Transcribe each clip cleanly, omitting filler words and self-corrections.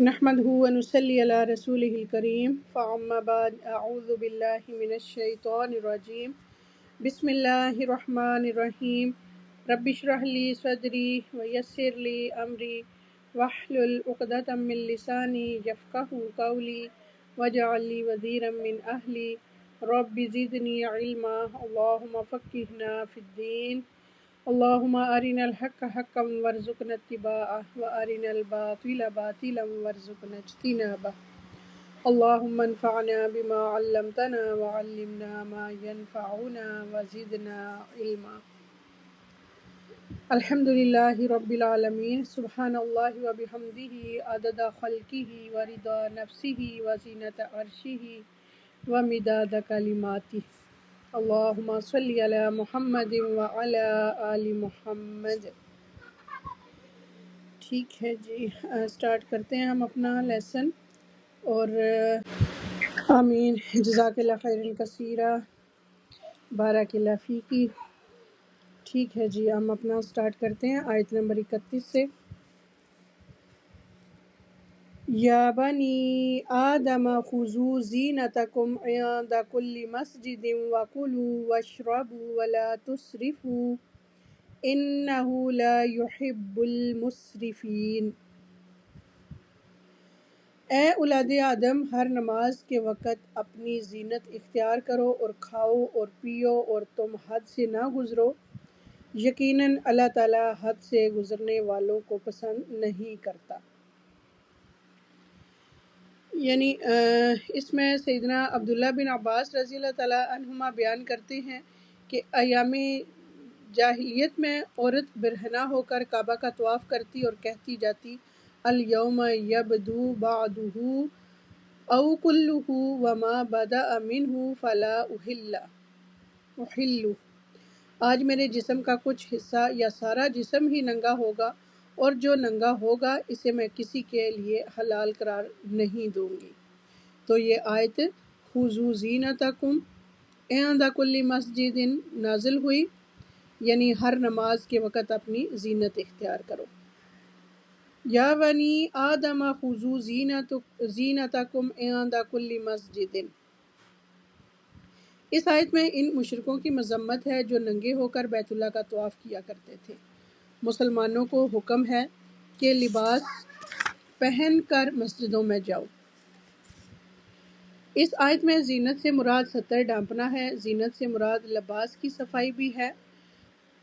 نحمده ونصلي على رسوله الكريم فأما بعد أعوذ بالله من الشيطان الرجيم بسم الله الرحمن الرحيم رب اشرح لي صدري ويسر لي أمري واحلل عقدة من لساني يفقهوا قولي واجعل لي وزيرا من أهلي رب زدني علما اللهم فقهنا في الدين اللهم أرنا الحق حقا وارزقنا اتباعه وأرنا الباطل باطلا وارزقنا اجتنابه اللهم انفعنا بما علمتنا وعلمنا ما ينفعنا وزدنا علما الحمد لله رب العالمين سبحان الله وبحمده عدد خلقه ورضا نفسه وزينة عرشه ومداد كلماته اللهم صل علی محمد وعلی آل محمد۔ ٹھیک ہے جی، سٹارٹ کرتے ہیں ہم اپنا لیسن اور آمین جزاک اللہ خیرا کثیرا بارک اللہ فیکی۔ ٹھیک ہے جی، ہم اپنا سٹارٹ کرتے ہیں آیت نمبر 31 سے۔ یا بنی آدم خذوا زینتکم عند کل مسجد وکلوا واشربوا ولا تسرفوا انہ لا یحب المسرفین۔ اے اولاد آدم، ہر نماز کے وقت اپنی زینت اختیار کرو اور کھاؤ اور پیو اور تم حد سے نہ گزرو، یقیناً اللہ تعالیٰ حد سے گزرنے والوں کو پسند نہیں کرتا۔ یعنی اس میں سیدنا عبداللہ بن عباس رضی اللہ تعالیٰ عنہما بیان کرتے ہیں کہ ایام جاہلیت میں عورت برہنہ ہو کر کعبہ کا طواف کرتی اور کہتی جاتی الیوم یبدو بعدہ او کلہ وما بدأ منہ فلا احل۔ آج میرے جسم کا کچھ حصہ یا سارا جسم ہی ننگا ہوگا، اور جو ننگا ہوگا اسے میں کسی کے لیے حلال قرار نہیں دوں گی۔ تو یہ آیت خذوا زینتکم عند کل مسجد نازل ہوئی، یعنی ہر نماز کے وقت اپنی زینت اختیار کرو۔ یا بنی آدم خذوا زینتکم عند کل مسجد۔ اس آیت میں ان مشرکوں کی مذمت ہے جو ننگے ہو کر بیت اللہ کا طواف کیا کرتے تھے۔ مسلمانوں کو حکم ہے کہ لباس پہن کر مسجدوں میں جاؤ۔ اس آیت میں زینت سے مراد ستر ڈھانپنا ہے۔ زینت سے مراد لباس کی صفائی بھی ہے۔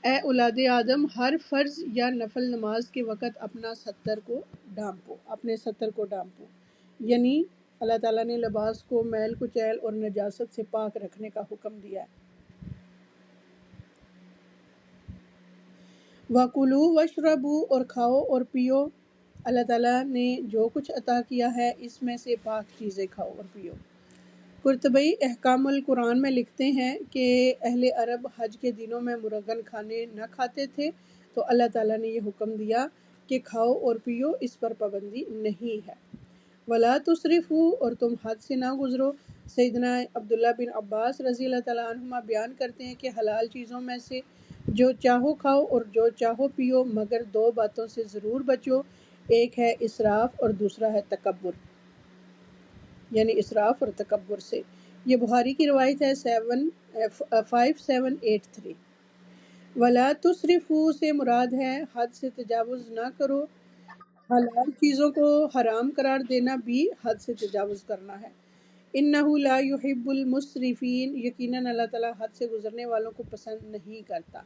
اے اولاد آدم، ہر فرض یا نفل نماز کے وقت اپنے ستر کو ڈھانپو، یعنی اللہ تعالیٰ نے لباس کو میل کچیل اور نجاست سے پاک رکھنے کا حکم دیا ہے۔ وَكُلُوا وَاشْرَبُوا، اور کھاؤ اور پیو، اللہ تعالیٰ نے جو کچھ عطا کیا ہے اس میں سے پاک چیزیں کھاؤ اور پیو۔ قرطبی احکام القرآن میں لکھتے ہیں کہ اہل عرب حج کے دنوں میں مرغن کھانے نہ کھاتے تھے، تو اللہ تعالیٰ نے یہ حکم دیا کہ کھاؤ اور پیو، اس پر پابندی نہیں ہے۔ وَلَا تُسْرِفُوا، اور تم حد سے نہ گزرو۔ سیدنا عبداللہ بن عباس رضی اللہ تعالیٰ عنہما بیان کرتے ہیں کہ حلال چیزوں میں سے جو چاہو کھاؤ اور جو چاہو پیو، مگر دو باتوں سے ضرور بچو، ایک ہے اسراف اور دوسرا ہے تکبر، یعنی اسراف اور تکبر سے۔ یہ بخاری کی روایت ہے 5783۔ وَلَا تُسْرِفُوا سے مراد ہے حد سے تجاوز نہ کرو۔ حلال چیزوں کو حرام قرار دینا بھی حد سے تجاوز کرنا ہے۔ اِنَّهُ لَا يُحِبُّ الْمُسْرِفِينَ، یقیناً اللہ تعالیٰ حد سے گزرنے والوں کو پسند نہیں کرتا،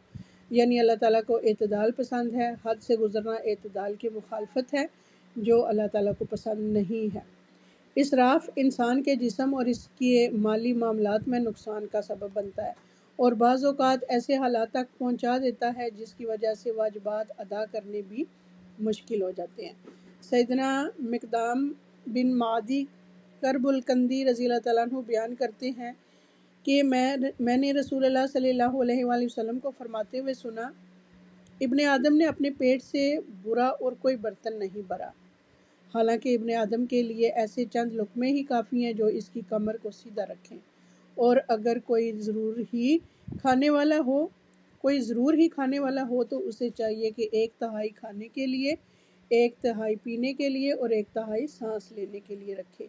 یعنی اللہ تعالیٰ کو اعتدال پسند ہے۔ حد سے گزرنا اعتدال کی مخالفت ہے، جو اللہ تعالیٰ کو پسند نہیں ہے۔ اسراف انسان کے جسم اور اس کے مالی معاملات میں نقصان کا سبب بنتا ہے، اور بعض اوقات ایسے حالات تک پہنچا دیتا ہے جس کی وجہ سے واجبات ادا کرنے بھی مشکل ہو جاتے ہیں۔ سیدنا مقدام بن معدی کرب الکندی رضی اللہ تعالیٰ عنہ بیان کرتے ہیں کہ میں نے رسول اللہ صلی اللہ علیہ وآلہ وسلم کو فرماتے ہوئے سنا، ابن آدم نے اپنے پیٹ سے برا اور کوئی برتن نہیں بھرا، حالانکہ ابن آدم کے لیے ایسے چند لقمے ہی کافی ہیں جو اس کی کمر کو سیدھا رکھیں، اور اگر کوئی ضرور ہی کھانے والا ہو تو اسے چاہیے کہ ایک تہائی کھانے کے لیے ایک تہائی پینے کے لیے اور ایک تہائی سانس لینے کے لیے رکھے۔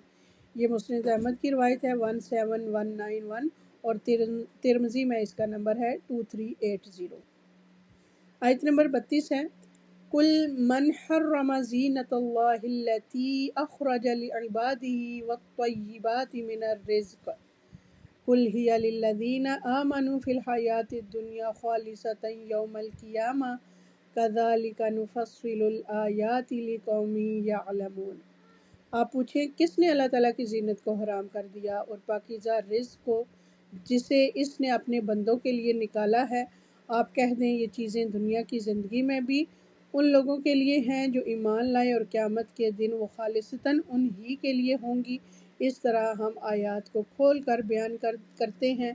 یہ مسند احمد کی روایت ہے 17191 اور ترمذی میں اس کا نمبر ہے 2380۔ آیت نمبر 32 ہے قل من حرم زینت اللہ التی اخرج لعبادہ والطیبات من الرزق قل ہی للذین آمنوا فی الحیاۃ الدنیا خالصۃ یوم القیامہ کذالک نفصل الآیات لقوم یعلمون۔ آپ پوچھیں کس نے اللہ تعالیٰ کی زینت کو حرام کر دیا اور پاکیزہ رزق کو جسے اس نے اپنے بندوں کے لیے نکالا ہے؟ آپ کہہ دیں یہ چیزیں دنیا کی زندگی میں بھی ان لوگوں کے لیے ہیں جو ایمان لائے اور قیامت کے دن وہ خالصتاً انہی کے لیے ہوں گی۔ اس طرح ہم آیات کو کھول کر بیان کرتے ہیں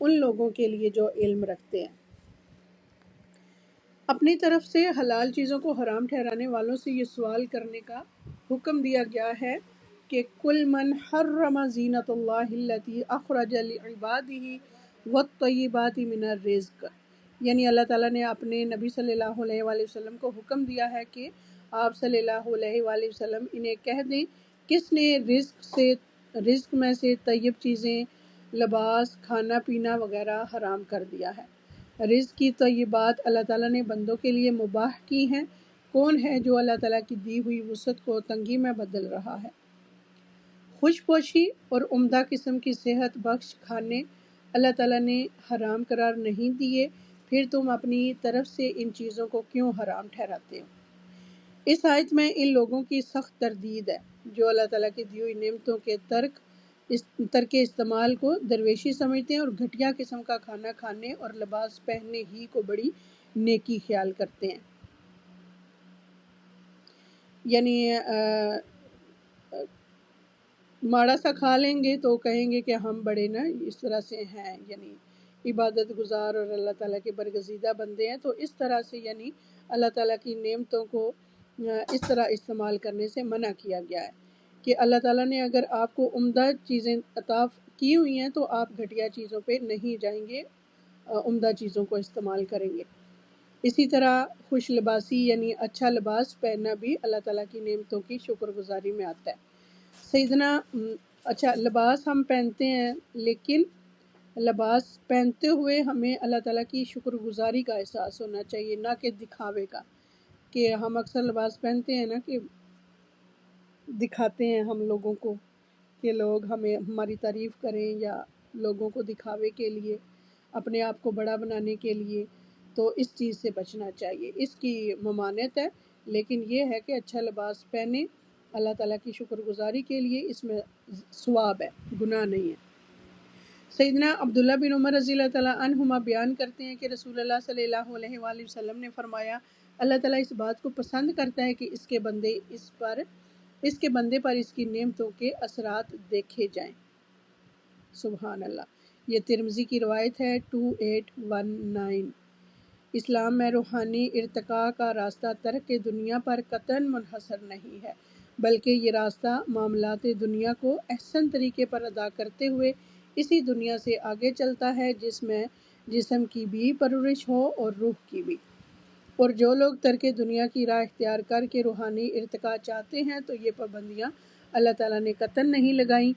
ان لوگوں کے لیے جو علم رکھتے ہیں۔ اپنی طرف سے حلال چیزوں کو حرام ٹھہرانے والوں سے یہ سوال کرنے کا حکم دیا گیا ہے کہ کل من حرم زینت اللہ التی اخرج لعبادہ والطیبات من الرزق، یعنی اللہ تعالیٰ نے اپنے نبی صلی اللہ علیہ وآلہ وسلم کو حکم دیا ہے کہ آپ صلی اللہ علیہ وآلہ وسلم انہیں کہہ دیں کس نے رزق میں سے طیب چیزیں، لباس، کھانا پینا وغیرہ حرام کر دیا ہے۔ رزق کی طیبات اللہ تعالیٰ نے بندوں کے لیے مباح کی ہیں۔ کون ہے جو اللہ تعالیٰ کی دی ہوئی وسعت کو تنگی میں بدل رہا ہے؟ خوش پوشی اور عمدہ قسم کی صحت بخش کھانے اللہ تعالیٰ نے حرام قرار نہیں دیے، پھر تم اپنی طرف سے ان چیزوں کو کیوں حرام ٹھہراتے ہو؟ اس آیت میں ان لوگوں کی سخت تردید ہے جو اللہ تعالیٰ کی دی ہوئی نعمتوں کے ترک استعمال کو درویشی سمجھتے ہیں اور گھٹیا قسم کا کھانا کھانے اور لباس پہننے ہی کو بڑی نیکی خیال کرتے ہیں۔ یعنی ماڑا سا کھا لیں گے تو کہیں گے کہ ہم بڑے نا اس طرح سے ہیں، یعنی عبادت گزار اور اللہ تعالیٰ کے برگزیدہ بندے ہیں، تو اس طرح سے یعنی اللہ تعالیٰ کی نعمتوں کو اس طرح استعمال کرنے سے منع کیا گیا ہے کہ اللہ تعالیٰ نے اگر آپ کو عمدہ چیزیں عطا کی ہوئی ہیں تو آپ گھٹیا چیزوں پہ نہیں جائیں گے، عمدہ چیزوں کو استعمال کریں گے۔ اسی طرح خوش لباسی یعنی اچھا لباس پہننا بھی اللہ تعالیٰ کی نعمتوں کی شکر گزاری میں آتا ہے۔ سیدنا اچھا لباس ہم پہنتے ہیں، لیکن لباس پہنتے ہوئے ہمیں اللہ تعالیٰ کی شکر گزاری کا احساس ہونا چاہیے، نہ کہ دکھاوے کا، کہ ہم اکثر لباس پہنتے ہیں نا کہ دکھاتے ہیں ہم لوگوں کو کہ لوگ ہماری تعریف کریں، یا لوگوں کو دکھاوے کے لیے، اپنے آپ کو بڑا بنانے کے لیے، تو اس چیز سے بچنا چاہیے۔ اس کی ممانعت ہے، لیکن یہ ہے کہ اچھا لباس پہنے اللہ تعالیٰ کی شکر گزاری کے لیے، اس میں ثواب ہے، گناہ نہیں ہے۔ سیدنا عبداللہ بن عمر رضی اللہ تعالیٰ عنہما بیان کرتے ہیں کہ رسول اللہ صلی اللہ علیہ وآلہ وسلم نے فرمایا اللہ تعالیٰ اس بات کو پسند کرتا ہے کہ اس کے بندے پر اس کی نعمتوں کے اثرات دیکھے جائیں۔ سبحان اللہ۔ یہ ترمذی کی روایت ہے 2819۔ اسلام میں روحانی ارتقاء کا راستہ ترک دنیا پر قطعاً منحصر نہیں ہے، بلکہ یہ راستہ معاملات دنیا کو احسن طریقے پر ادا کرتے ہوئے اسی دنیا سے آگے چلتا ہے جس میں جسم کی بھی پرورش ہو اور روح کی بھی۔ اور جو لوگ ترک دنیا کی راہ اختیار کر کے روحانی ارتقاء چاہتے ہیں تو یہ پابندیاں اللہ تعالیٰ نے قطعاً نہیں لگائیں،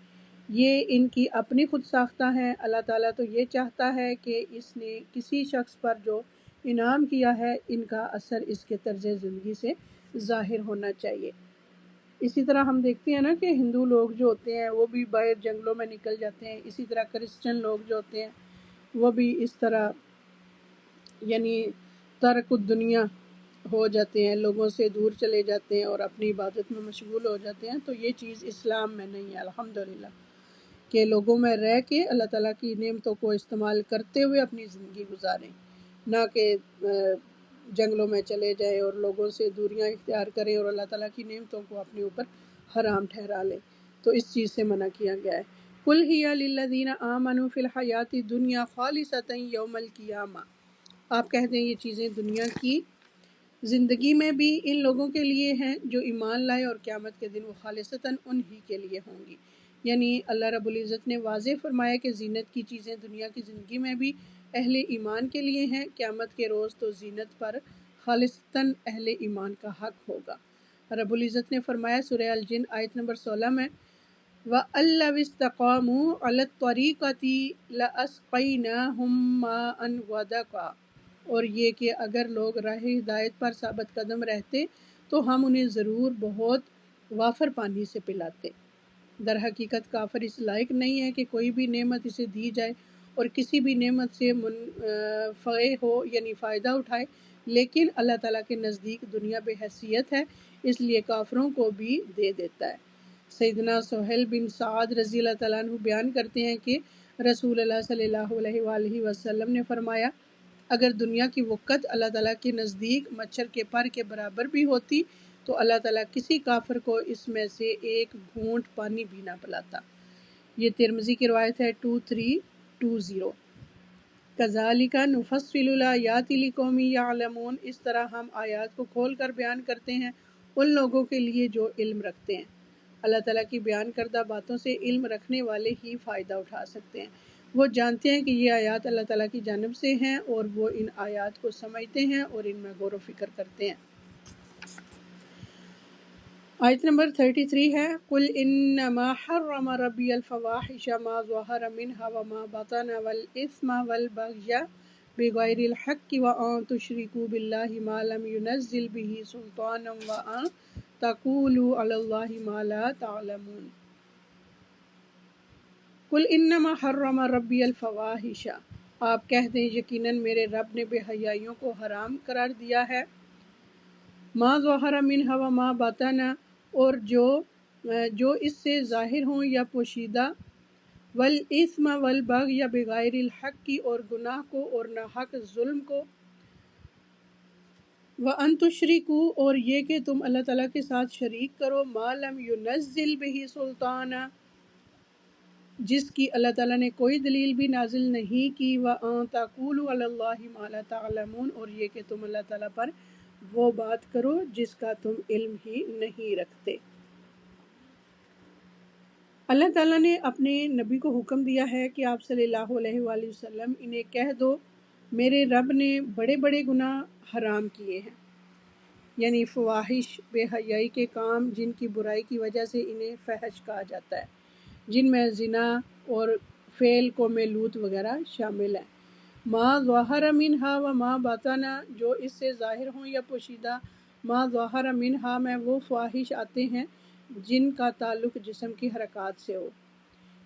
یہ ان کی اپنی خود ساختہ ہیں۔ اللہ تعالیٰ تو یہ چاہتا ہے کہ اس نے کسی شخص پر جو انعام کیا ہے ان کا اثر اس کے طرز زندگی سے ظاہر ہونا چاہیے۔ اسی طرح ہم دیکھتے ہیں نا کہ ہندو لوگ جو ہوتے ہیں وہ بھی باہر جنگلوں میں نکل جاتے ہیں، اسی طرح کرسچن لوگ جو ہوتے ہیں وہ بھی اس طرح یعنی ترک الدنیا ہو جاتے ہیں، لوگوں سے دور چلے جاتے ہیں اور اپنی عبادت میں مشغول ہو جاتے ہیں۔ تو یہ چیز اسلام میں نہیں ہے الحمدللہ، کہ لوگوں میں رہ کے اللہ تعالیٰ کی نعمتوں کو استعمال کرتے ہوئے اپنی زندگی گزاریں، نہ کہ جنگلوں میں چلے جائیں اور لوگوں سے دوریاں اختیار کریں اور اللہ تعالیٰ کی نعمتوں کو اپنے اوپر حرام ٹھہرا لیں۔ تو اس چیز سے منع کیا گیا ہے۔ قُلْ هِيَ لِلَّذِينَ آمَنُوا فِي الْحَيَاةِ الدُّنْيَا خَالِصَةً يَوْمَ الْقِيَامَةِ۔ آپ کہہ دیں یہ چیزیں دنیا کی زندگی میں بھی ان لوگوں کے لیے ہیں جو ایمان لائے اور قیامت کے دن وہ خالصتاً انہی کے لیے ہوں گی۔ یعنی اللہ رب العزت نے واضح فرمایا کہ زینت کی چیزیں دنیا کی زندگی میں بھی اہل ایمان کے لیے ہیں، قیامت کے روز تو زینت پر خالصتاً اہل ایمان کا حق ہوگا۔ رب العزت نے فرمایا سورہ الجن آیت نمبر 16 میں وَأَن لَّوِ اسْتَقَامُوا عَلَى الطَّرِيقَةِ لَأَسْقَيْنَاهُم مَّاءً غَدَقًا، اور یہ کہ اگر لوگ راہ ہدایت پر ثابت قدم رہتے تو ہم انہیں ضرور بہت وافر پانی سے پلاتے۔ در حقیقت کافر اس لائق نہیں ہے کہ کوئی بھی نعمت اسے دی جائے اور کسی بھی نعمت سے منفعہ ہو یعنی فائدہ اٹھائے، لیکن اللہ تعالیٰ کے نزدیک دنیا بے حیثیت ہے، اس لیے کافروں کو بھی دے دیتا ہے۔ سیدنا سہیل بن سعد رضی اللہ تعالیٰ عنہ بیان کرتے ہیں کہ رسول اللہ صلی اللہ علیہ وآلہ وسلم نے فرمایا اگر دنیا کی وقت اللہ تعالیٰ کے نزدیک مچھر کے پر کے برابر بھی ہوتی تو اللہ تعالیٰ کسی کافر کو اس میں سے ایک گھونٹ پانی بھی نہ پلاتا۔ یہ ترمذی کی روایت ہے 2320۔ کذالک نفصل الآیات لقوم یعلمون، اس طرح ہم آیات کو کھول کر بیان کرتے ہیں ان لوگوں کے لیے جو علم رکھتے ہیں۔ اللہ تعالیٰ کی بیان کردہ باتوں سے علم رکھنے والے ہی فائدہ اٹھا سکتے ہیں۔ وہ جانتے ہیں کہ یہ آیات اللہ تعالیٰ کی جانب سے ہیں اور وہ ان آیات کو سمجھتے ہیں اور ان میں غور و فکر کرتے ہیں۔ آیت نمبر 33 ہے قل انما حرم ربی الفواحش ما ظہر منها وما بطن والاثم والبغی بغیر الحق وان تشرکوا باللہ ما لم ينزل به سلطانا وان تقولوا علی اللہ ما لا تعلمون۔ قل انما حرم ربی الفواحش، آپ کہہ دیں یقیناً میرے رب نے بے حیائیوں کو حرام قرار دیا ہے، ما ظہر منها وما بطن، اور جو اس سے ظاہر ہوں یا پوشیدہ، والاثم والبغی یا بغیر الحق کی، اور گناہ کو اور ناحق ظلم کو، وَأَن تُشْرِكُوا، اور یہ کہ تم اللہ تعالیٰ کے ساتھ شریک کرو، ما لم ينزل به سلطانا، جس کی اللہ تعالیٰ نے کوئی دلیل بھی نازل نہیں کی، وَأَن تَقُولُوا عَلَى اللَّهِ مَا لَا تَعْلَمُونَ، اور یہ کہ تم اللہ تعالیٰ پر وہ بات کرو جس کا تم علم ہی نہیں رکھتے۔ اللہ تعالیٰ نے اپنے نبی کو حکم دیا ہے کہ آپ صلی اللہ علیہ وآلہ وسلم انہیں کہہ دو میرے رب نے بڑے بڑے گناہ حرام کیے ہیں، یعنی فواحش، بے حیائی کے کام جن کی برائی کی وجہ سے انہیں فحش کہا جاتا ہے، جن میں زنا اور فعل قوم لوط وغیرہ شامل ہیں۔ ما ظہر منہا و ما بطن، جو اس سے ظاہر ہوں یا پوشیدہ، ما ظہر منہا میں وہ فواحش آتے ہیں جن کا تعلق جسم کی حرکات سے ہو۔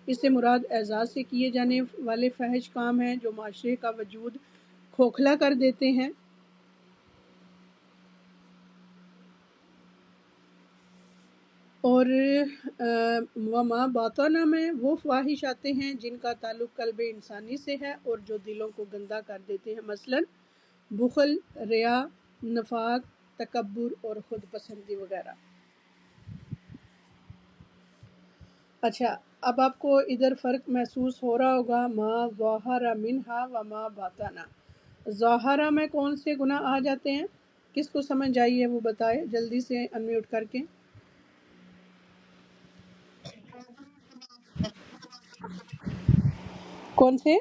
اس سے مراد اعزاز سے کیے جانے والے فحش کام ہیں جو معاشرے کا وجود کھوکھلا کر دیتے ہیں، اور وما باطن میں وہ فواحش آتے ہیں جن کا تعلق قلب انسانی سے ہے اور جو دلوں کو گندا کر دیتے ہیں، مثلا بخل، ریا، نفاق، تکبر اور خود پسندی وغیرہ۔ اچھا، اب آپ کو ادھر فرق محسوس ہو رہا ہوگا، ما ظاہر منہا وما باطن، ظاہرہ میں کون سے گناہ آ جاتے ہیں؟ کس کو سمجھ آئی ہے وہ بتائے جلدی سے انمیوٹ کر کے۔ کون سے؟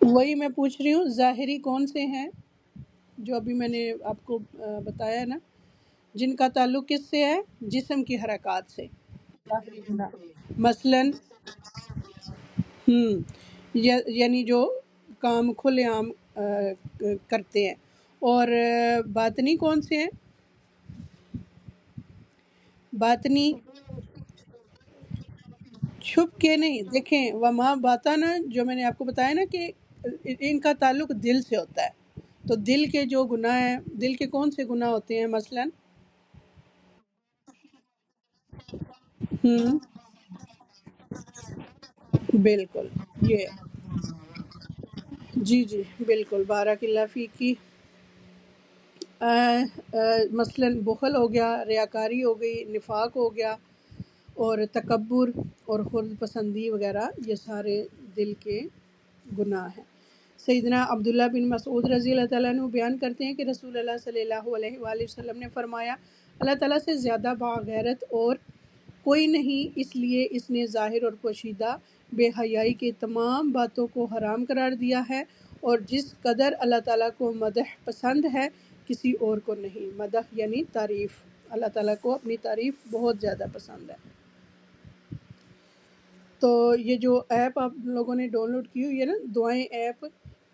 وہی میں پوچھ رہی ہوں، ظاہری کون سے ہیں جو ابھی میں نے آپ کو بتایا نا، جن کا تعلق کس سے ہے؟ جسم کی حرکات سے، ظاہری گناہ، مثلاً یعنی جو کام کھلے عام کرتے ہیں، اور باطنی کون سے ہیں؟ باطنی چھپ کے نہیں، دیکھیں وما باطن جو میں نے آپ کو بتایا نا کہ ان کا تعلق دل سے ہوتا ہے، تو دل کے جو گناہ ہیں، دل کے کون سے گناہ ہوتے ہیں؟ مثلاً بالکل، یہ جی بالکل، بارک اللہ فیک کی، مثلاً بخل ہو گیا، ریاکاری ہو گئی، نفاق ہو گیا، اور تکبر اور خود پسندی وغیرہ، یہ سارے دل کے گناہ ہیں۔ سیدنا عبداللہ بن مسعود رضی اللہ تعالیٰ عنہ بیان کرتے ہیں کہ رسول اللہ صلی اللہ علیہ وآلہ وسلم نے فرمایا اللہ تعالیٰ سے زیادہ باغیرت اور کوئی نہیں، اس لیے اس نے ظاہر اور پوشیدہ بے حیائی کے تمام باتوں کو حرام قرار دیا ہے، اور جس قدر اللہ تعالیٰ کو مدح پسند ہے کسی اور کو نہیں. مدح یعنی تعریف، اللہ تعالیٰ کو اپنی تعریف بہت زیادہ پسند ہے. تو یہ جو ایپ آپ لوگوں نے ڈاؤن لوڈ کی ہوئی ہے نا دعائیں ایپ،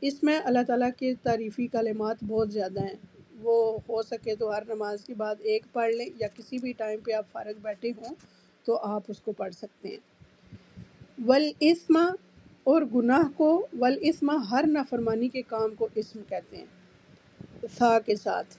اس میں اللہ تعالیٰ کے تعریفی کلمات بہت زیادہ ہیں. وہ ہو سکے تو ہر نماز کے بعد ایک پڑھ لیں، یا کسی بھی ٹائم پہ آپ فارغ بیٹھے ہوں تو آپ اس کو پڑھ سکتے ہیں. والاسم، اور گناہ کو، والاسم ہر نافرمانی کے کام کو اسم کہتے ہیں سا کے ساتھ.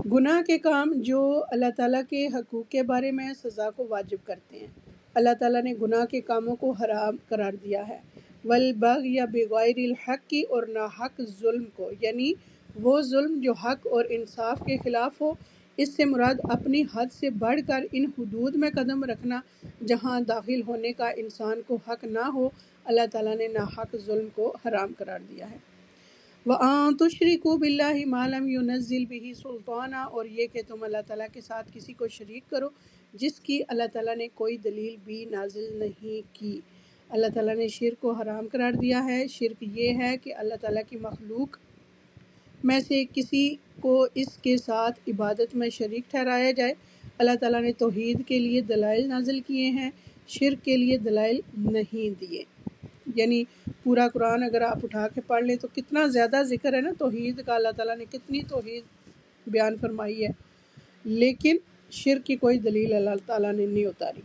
گناہ کے کام جو اللہ تعالیٰ کے حقوق کے بارے میں سزا کو واجب کرتے ہیں. اللہ تعالیٰ نے گناہ کے کاموں کو حرام قرار دیا ہے. والبغی بغیر الحق کی، اور ناحق ظلم کو، یعنی وہ ظلم جو حق اور انصاف کے خلاف ہو. اس سے مراد اپنی حد سے بڑھ کر ان حدود میں قدم رکھنا جہاں داخل ہونے کا انسان کو حق نہ ہو. اللہ تعالیٰ نے ناحق ظلم کو حرام قرار دیا ہے. وَأَن تُشْرِكُوا بِاللَّهِ مَا لَمْ يُنَزِّلْ بِهِ سُلْطَانًا، اور یہ کہ تم اللہ تعالیٰ کے ساتھ کسی کو شریک کرو جس کی اللہ تعالیٰ نے کوئی دلیل بھی نازل نہیں کی. اللہ تعالیٰ نے شرک کو حرام قرار دیا ہے. شرک یہ ہے کہ اللہ تعالیٰ کی مخلوق میں سے کسی کو اس کے ساتھ عبادت میں شریک ٹھہرایا جائے. اللہ تعالیٰ نے توحید کے لیے دلائل نازل کیے ہیں، شرک کے لیے دلائل نہیں دیے. یعنی پورا قرآن اگر آپ اٹھا کے پڑھ لیں تو کتنا زیادہ ذکر ہے نا توحید کا. اللہ تعالیٰ نے کتنی توحید بیان فرمائی ہے، لیکن شرک کی کوئی دلیل اللہ تعالیٰ نے نہیں اتاری.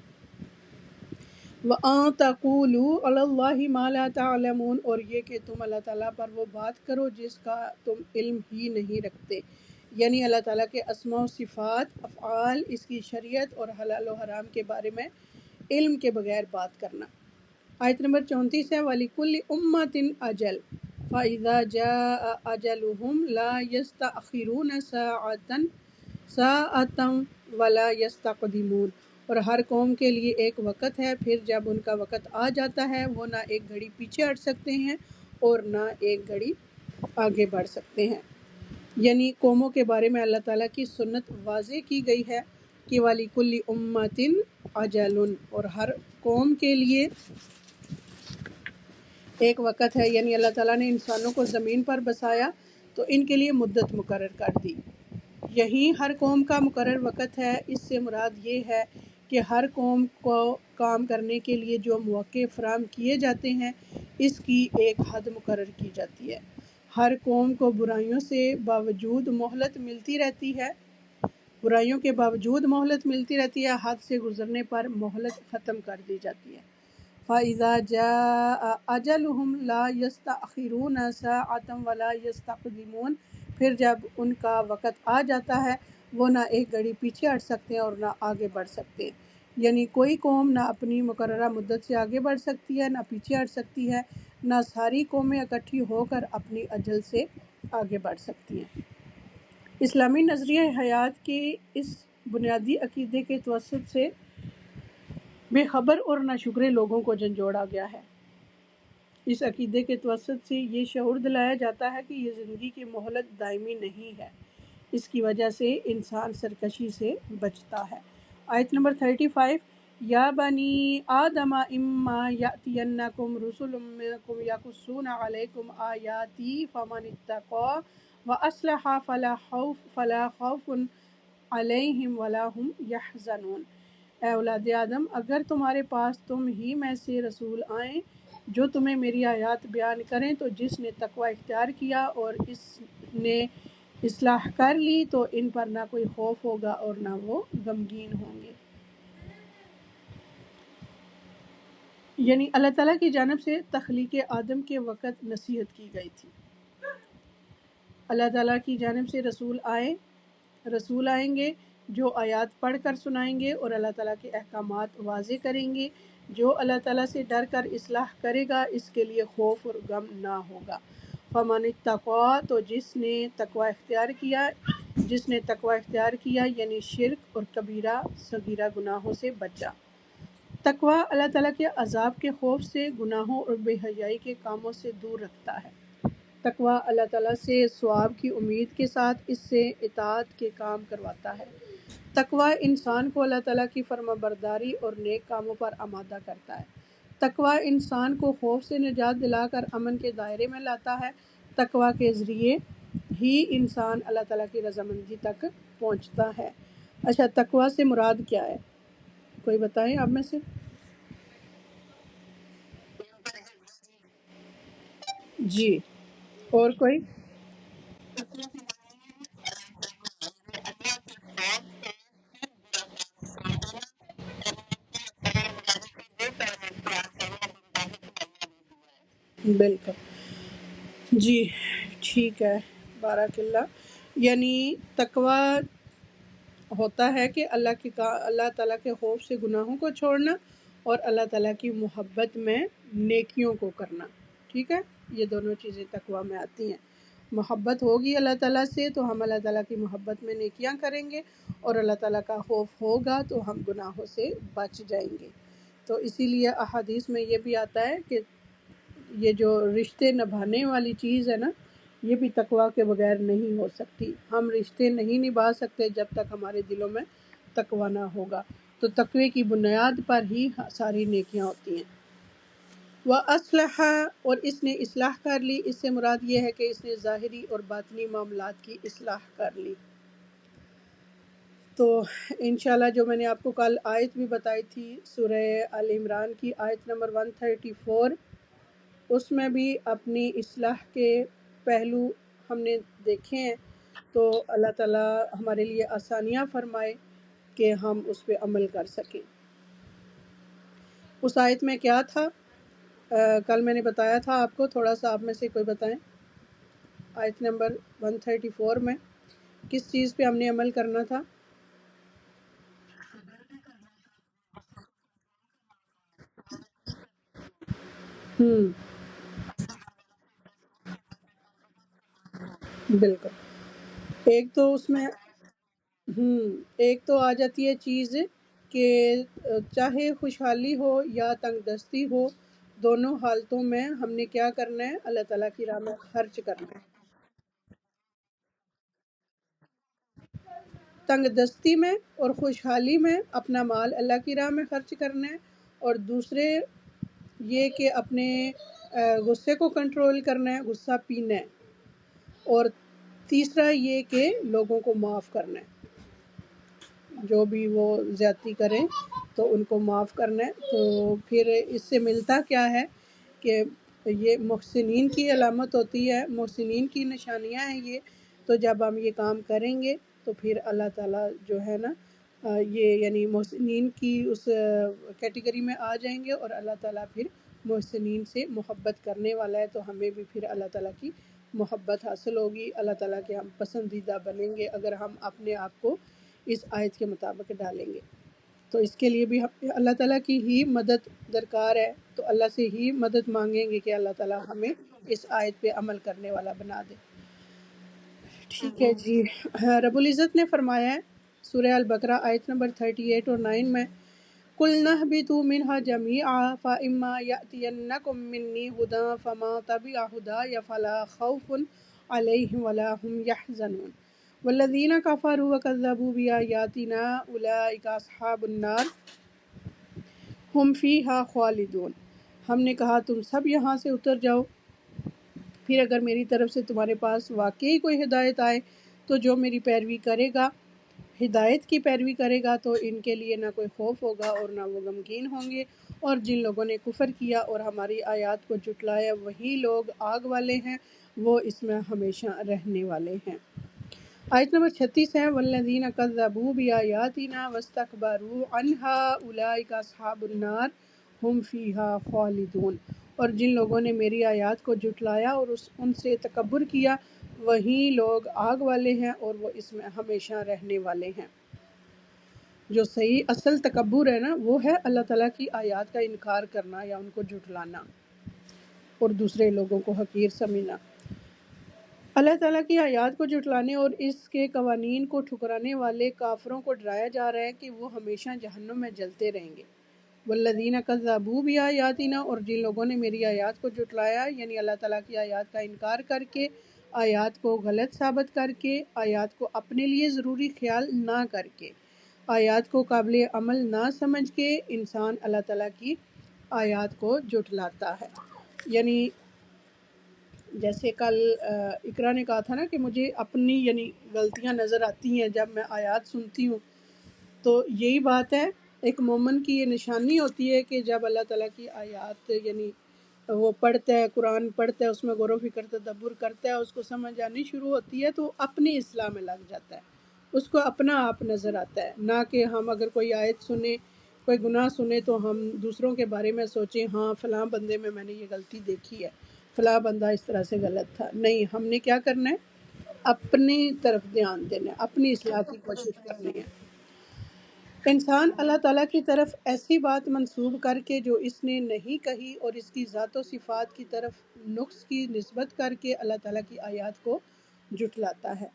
وَأَن تَقُولُوا عَلَى اللَّهِ مَا لَا تَعْلَمُونَ، اور یہ کہ تم اللہ تعالیٰ پر وہ بات کرو جس کا تم علم ہی نہیں رکھتے. یعنی اللہ تعالیٰ کے اسماء و صفات، افعال، اس کی شریعت اور حلال و حرام کے بارے میں علم کے بغیر بات کرنا. آیت نمبر 34 ہے وَلِكُلِّ أُمَّةٍ أَجَلٌ فَإِذَا جَاءَ أَجَلُهُمْ لَا يَسْتَأْخِرُونَ سَاعَةً وَلَا يَسْتَقْدِمُونَ، اور ہر قوم کے لیے ایک وقت ہے، پھر جب ان کا وقت آ جاتا ہے وہ نہ ایک گھڑی پیچھے ہٹ سکتے ہیں اور نہ ایک گھڑی آگے بڑھ سکتے ہیں. یعنی قوموں کے بارے میں اللہ تعالیٰ کی سنت واضح کی گئی ہے کہ وَلِكُلِّ أُمَّةٍ أَجَلٌ، اور ہر قوم کے لیے ایک وقت ہے. یعنی اللہ تعالیٰ نے انسانوں کو زمین پر بسایا تو ان کے لیے مدت مقرر کر دی. یہی ہر قوم کا مقرر وقت ہے. اس سے مراد یہ ہے کہ ہر قوم کو کام کرنے کے لیے جو مواقع فراہم کیے جاتے ہیں اس کی ایک حد مقرر کی جاتی ہے. ہر قوم کو برائیوں سے باوجود مہلت ملتی رہتی ہے، برائیوں کے باوجود مہلت ملتی رہتی ہے، حد سے گزرنے پر مہلت ختم کر دی جاتی ہے. فَإِذَا جَاءَ أَجَلُهُمْ لَا يَسْتَأْخِرُونَ سَاعَةً وَلَا يَسْتَقْدِمُونَ، پھر جب ان کا وقت آ جاتا ہے وہ نہ ایک گھڑی پیچھے ہٹ سکتے ہیں اور نہ آگے بڑھ سکتے ہیں. یعنی کوئی قوم نہ اپنی مقررہ مدت سے آگے بڑھ سکتی ہے نہ پیچھے ہٹ سکتی ہے، نہ ساری قومیں اکٹھی ہو کر اپنی اجل سے آگے بڑھ سکتی ہیں. اسلامی نظریہ حیات کے اس بنیادی عقیدے کے توسط سے بے خبر اور ناشکرے لوگوں کو جھنجھوڑا گیا ہے. اس عقیدے کے توسط سے یہ شعور دلایا جاتا ہے کہ یہ زندگی کی مہلت دائمی نہیں ہے، اس کی وجہ سے انسان سرکشی سے بچتا ہے. آیت نمبر 35 یا بنی آدم اما یأتینکم رسل منکم یقصون علیکم آیاتی فمن اتقی واصلح فلا خوف علیہم ولا هم یحزنون. اے اولاد آدم، اگر تمہارے پاس تم ہی میں سے رسول آئیں جو تمہیں میری آیات بیان کریں تو جس نے تقوی اختیار کیا اور اس نے اصلاح کر لی تو ان پر نہ کوئی خوف ہوگا اور نہ وہ غمگین ہوں گے. یعنی اللہ تعالیٰ کی جانب سے تخلیق آدم کے وقت نصیحت کی گئی تھی. اللہ تعالیٰ کی جانب سے رسول آئیں گے جو آیات پڑھ کر سنائیں گے اور اللہ تعالیٰ کے احکامات واضح کریں گے. جو اللہ تعالیٰ سے ڈر کر اصلاح کرے گا اس کے لیے خوف اور غم نہ ہوگا. فمن اتقی، تو جس نے تقوی اختیار کیا یعنی شرک اور کبیرہ صغیرہ گناہوں سے بچا. تقوی اللہ تعالیٰ کے عذاب کے خوف سے، گناہوں اور بے حیائی کے کاموں سے دور رکھتا ہے. تقوی اللہ تعالیٰ سے ثواب کی امید کے ساتھ اس سے اطاعت کے کام کرواتا ہے. تقوی انسان کو اللہ تعالیٰ کی فرما برداری اور نیک کاموں پر آمادہ کرتا ہے. تقوی انسان کو خوف سے نجات دلا کر امن کے دائرے میں لاتا ہے۔ تقوی کے ذریعے ہی انسان اللہ تعالیٰ کی رضامندی تک پہنچتا ہے۔ اچھا، تقوی سے مراد کیا ہے؟ کوئی بتائیں آپ میں سے؟ جی، اور کوئی؟ بالکل، جی ٹھیک ہے، بارک اللہ۔ یعنی تقوی ہوتا ہے کہ اللہ تعالیٰ کے خوف سے گناہوں کو چھوڑنا اور اللہ تعالیٰ کی محبت میں نیکیوں کو کرنا۔ ٹھیک ہے، یہ دونوں چیزیں تقوی میں آتی ہیں۔ محبت ہوگی اللہ تعالیٰ سے تو ہم اللہ تعالیٰ کی محبت میں نیکیاں کریں گے، اور اللہ تعالیٰ کا خوف ہوگا تو ہم گناہوں سے بچ جائیں گے۔ تو اسی لیے احادیث میں یہ بھی آتا ہے کہ یہ جو رشتے نبھانے والی چیز ہے نا، یہ بھی تقوی کے بغیر نہیں ہو سکتی۔ ہم رشتے نہیں نبھا سکتے جب تک ہمارے دلوں میں تقوی نہ ہوگا۔ تو تقوی کی بنیاد پر ہی ساری نیکیاں ہوتی ہیں۔ وَأَصْلَحَ، اور اس نے اصلاح کر لی، اس سے مراد یہ ہے کہ اس نے ظاہری اور باطنی معاملات کی اصلاح کر لی۔ تو انشاءاللہ جو میں نے آپ کو کل آیت بھی بتائی تھی سورہ آل عمران کی آیت نمبر 134، اس میں بھی اپنی اصلاح کے پہلو ہم نے دیکھے ہیں، تو اللہ تعالیٰ ہمارے لیے آسانیاں فرمائے کہ ہم اس پہ عمل کر سکیں۔ اس آیت میں کیا تھا؟ کل میں نے بتایا تھا آپ کو، تھوڑا سا آپ میں سے کوئی بتائیں۔ آیت نمبر 134 میں کس چیز پہ ہم نے عمل کرنا تھا؟ ہوں، بالکل۔ ایک تو اس میں ایک تو آ جاتی ہے چیز کہ چاہے خوشحالی ہو یا تنگ دستی ہو، دونوں حالتوں میں ہم نے کیا کرنا ہے؟ اللہ تعالیٰ کی راہ میں خرچ کرنا ہے۔ تنگ دستی میں اور خوشحالی میں اپنا مال اللہ کی راہ میں خرچ کرنا ہے، اور دوسرے یہ کہ اپنے غصے کو کنٹرول کرنا ہے، غصہ پینا ہے، اور تیسرا یہ کہ لوگوں کو معاف کرنا ہے، جو بھی وہ زیادتی کریں تو ان کو معاف کرنا ہے۔ تو پھر اس سے ملتا کیا ہے کہ یہ محسنین کی علامت ہوتی ہے، محسنین کی نشانیاں ہیں یہ۔ تو جب ہم یہ کام کریں گے تو پھر اللہ تعالیٰ جو ہے نا یہ یعنی محسنین کی اس کیٹیگری میں آ جائیں گے، اور اللہ تعالیٰ پھر محسنین سے محبت کرنے والا ہے، تو ہمیں بھی پھر اللہ تعالیٰ کی محبت حاصل ہوگی، اللہ تعالیٰ کے ہم پسندیدہ بنیں گے اگر ہم اپنے آپ کو اس آیت کے مطابق ڈالیں گے۔ تو اس کے لیے بھی اللہ تعالیٰ کی ہی مدد درکار ہے، تو اللہ سے ہی مدد مانگیں گے کہ اللہ تعالیٰ ہمیں اس آیت پہ عمل کرنے والا بنا دے۔ ٹھیک ہے جی، رب العزت نے فرمایا ہے سورہ البقرہ آیت نمبر 38 اور 9 میں، قُلْ اهْبِطُوا مِنْهَا جَمِيعًا فَإِمَّا يَأْتِيَنَّكُم مِّنِّي هُدًى فَمَن تَبِعَ هُدَايَ فَلَا خَوْفٌ عَلَيْهِمْ وَلَا هُمْ يَحْزَنُونَ وَالَّذِينَ كَفَرُوا وَكَذَّبُوا بِآيَاتِنَا أُولَٰئِكَ أَصْحَابُ النَّارِ ہم فیہا خالدون۔ ہم نے کہا تم سب یہاں سے اتر جاؤ، پھر اگر میری طرف سے تمہارے پاس واقعی کوئی ہدایت آئے تو جو میری پیروی کرے گا، ہدایت کی پیروی کرے گا، تو ان کے لیے نہ کوئی خوف ہوگا اور نہ وہ غمگین ہوں گے، اور جن لوگوں نے کفر کیا اور ہماری آیات کو جھٹلایا وہی لوگ آگ والے ہیں، وہ اس میں ہمیشہ رہنے والے ہیں۔ آیت نمبر 36 ہے، والذین کذبوا بآیاتنا واستکبروا عنہا اولئک اصحاب النار ہم فیہا خالدون۔ اور جن لوگوں نے میری آیات کو جھٹلایا اور ان سے تکبر کیا، وہی لوگ آگ والے ہیں اور وہ اس میں ہمیشہ رہنے والے ہیں۔ جو صحیح اصل تکبر ہے نا، وہ ہے اللہ تعالیٰ کی آیات کا انکار کرنا یا ان کو جھٹلانا اور دوسرے لوگوں کو حقیر سمجھنا۔ اللہ تعالیٰ کی آیات کو جھٹلانے اور اس کے قوانین کو ٹھکرانے والے کافروں کو ڈرایا جا رہا ہے کہ وہ ہمیشہ جہنم میں جلتے رہیں گے۔ والذین کذبوا بآیاتنا، اور جن لوگوں نے میری آیات کو جھٹلایا یعنی اللہ تعالیٰ کی آیات کا انکار کر کے، آیات کو غلط ثابت کر کے، آیات کو اپنے لیے ضروری خیال نہ کر کے، آیات کو قابل عمل نہ سمجھ کے، انسان اللہ تعالیٰ کی آیات کو جھٹلاتا ہے. یعنی جیسے کل اقرا نے کہا تھا نا کہ مجھے اپنی یعنی غلطیاں نظر آتی ہیں جب میں آیات سنتی ہوں، تو یہی بات ہے. ایک مومن کی یہ نشانی ہوتی ہے کہ جب اللہ تعالیٰ کی آیات یعنی وہ پڑھتا ہے، قرآن پڑھتا ہے، اس میں غور و فکر تدبر کرتا ہے، اس کو سمجھ آنی شروع ہوتی ہے، تو وہ اپنی اصلاح میں لگ جاتا ہے، اس کو اپنا آپ نظر آتا ہے. نہ کہ ہم اگر کوئی آیت سنیں، کوئی گناہ سنیں تو ہم دوسروں کے بارے میں سوچیں ہاں فلاں بندے میں نے یہ غلطی دیکھی ہے، فلاں بندہ اس طرح سے غلط تھا. نہیں، ہم نے کیا کرنا ہے؟ اپنی طرف دھیان دینا ہے، اپنی اصلاح کی کوشش کرنی ہے. انسان اللہ تعالیٰ کی طرف ایسی بات منسوب کر کے جو اس نے نہیں کہی اور اس کی ذات و صفات کی طرف نقص کی نسبت کر کے اللہ تعالیٰ کی آیات کو جھٹلاتا ہے.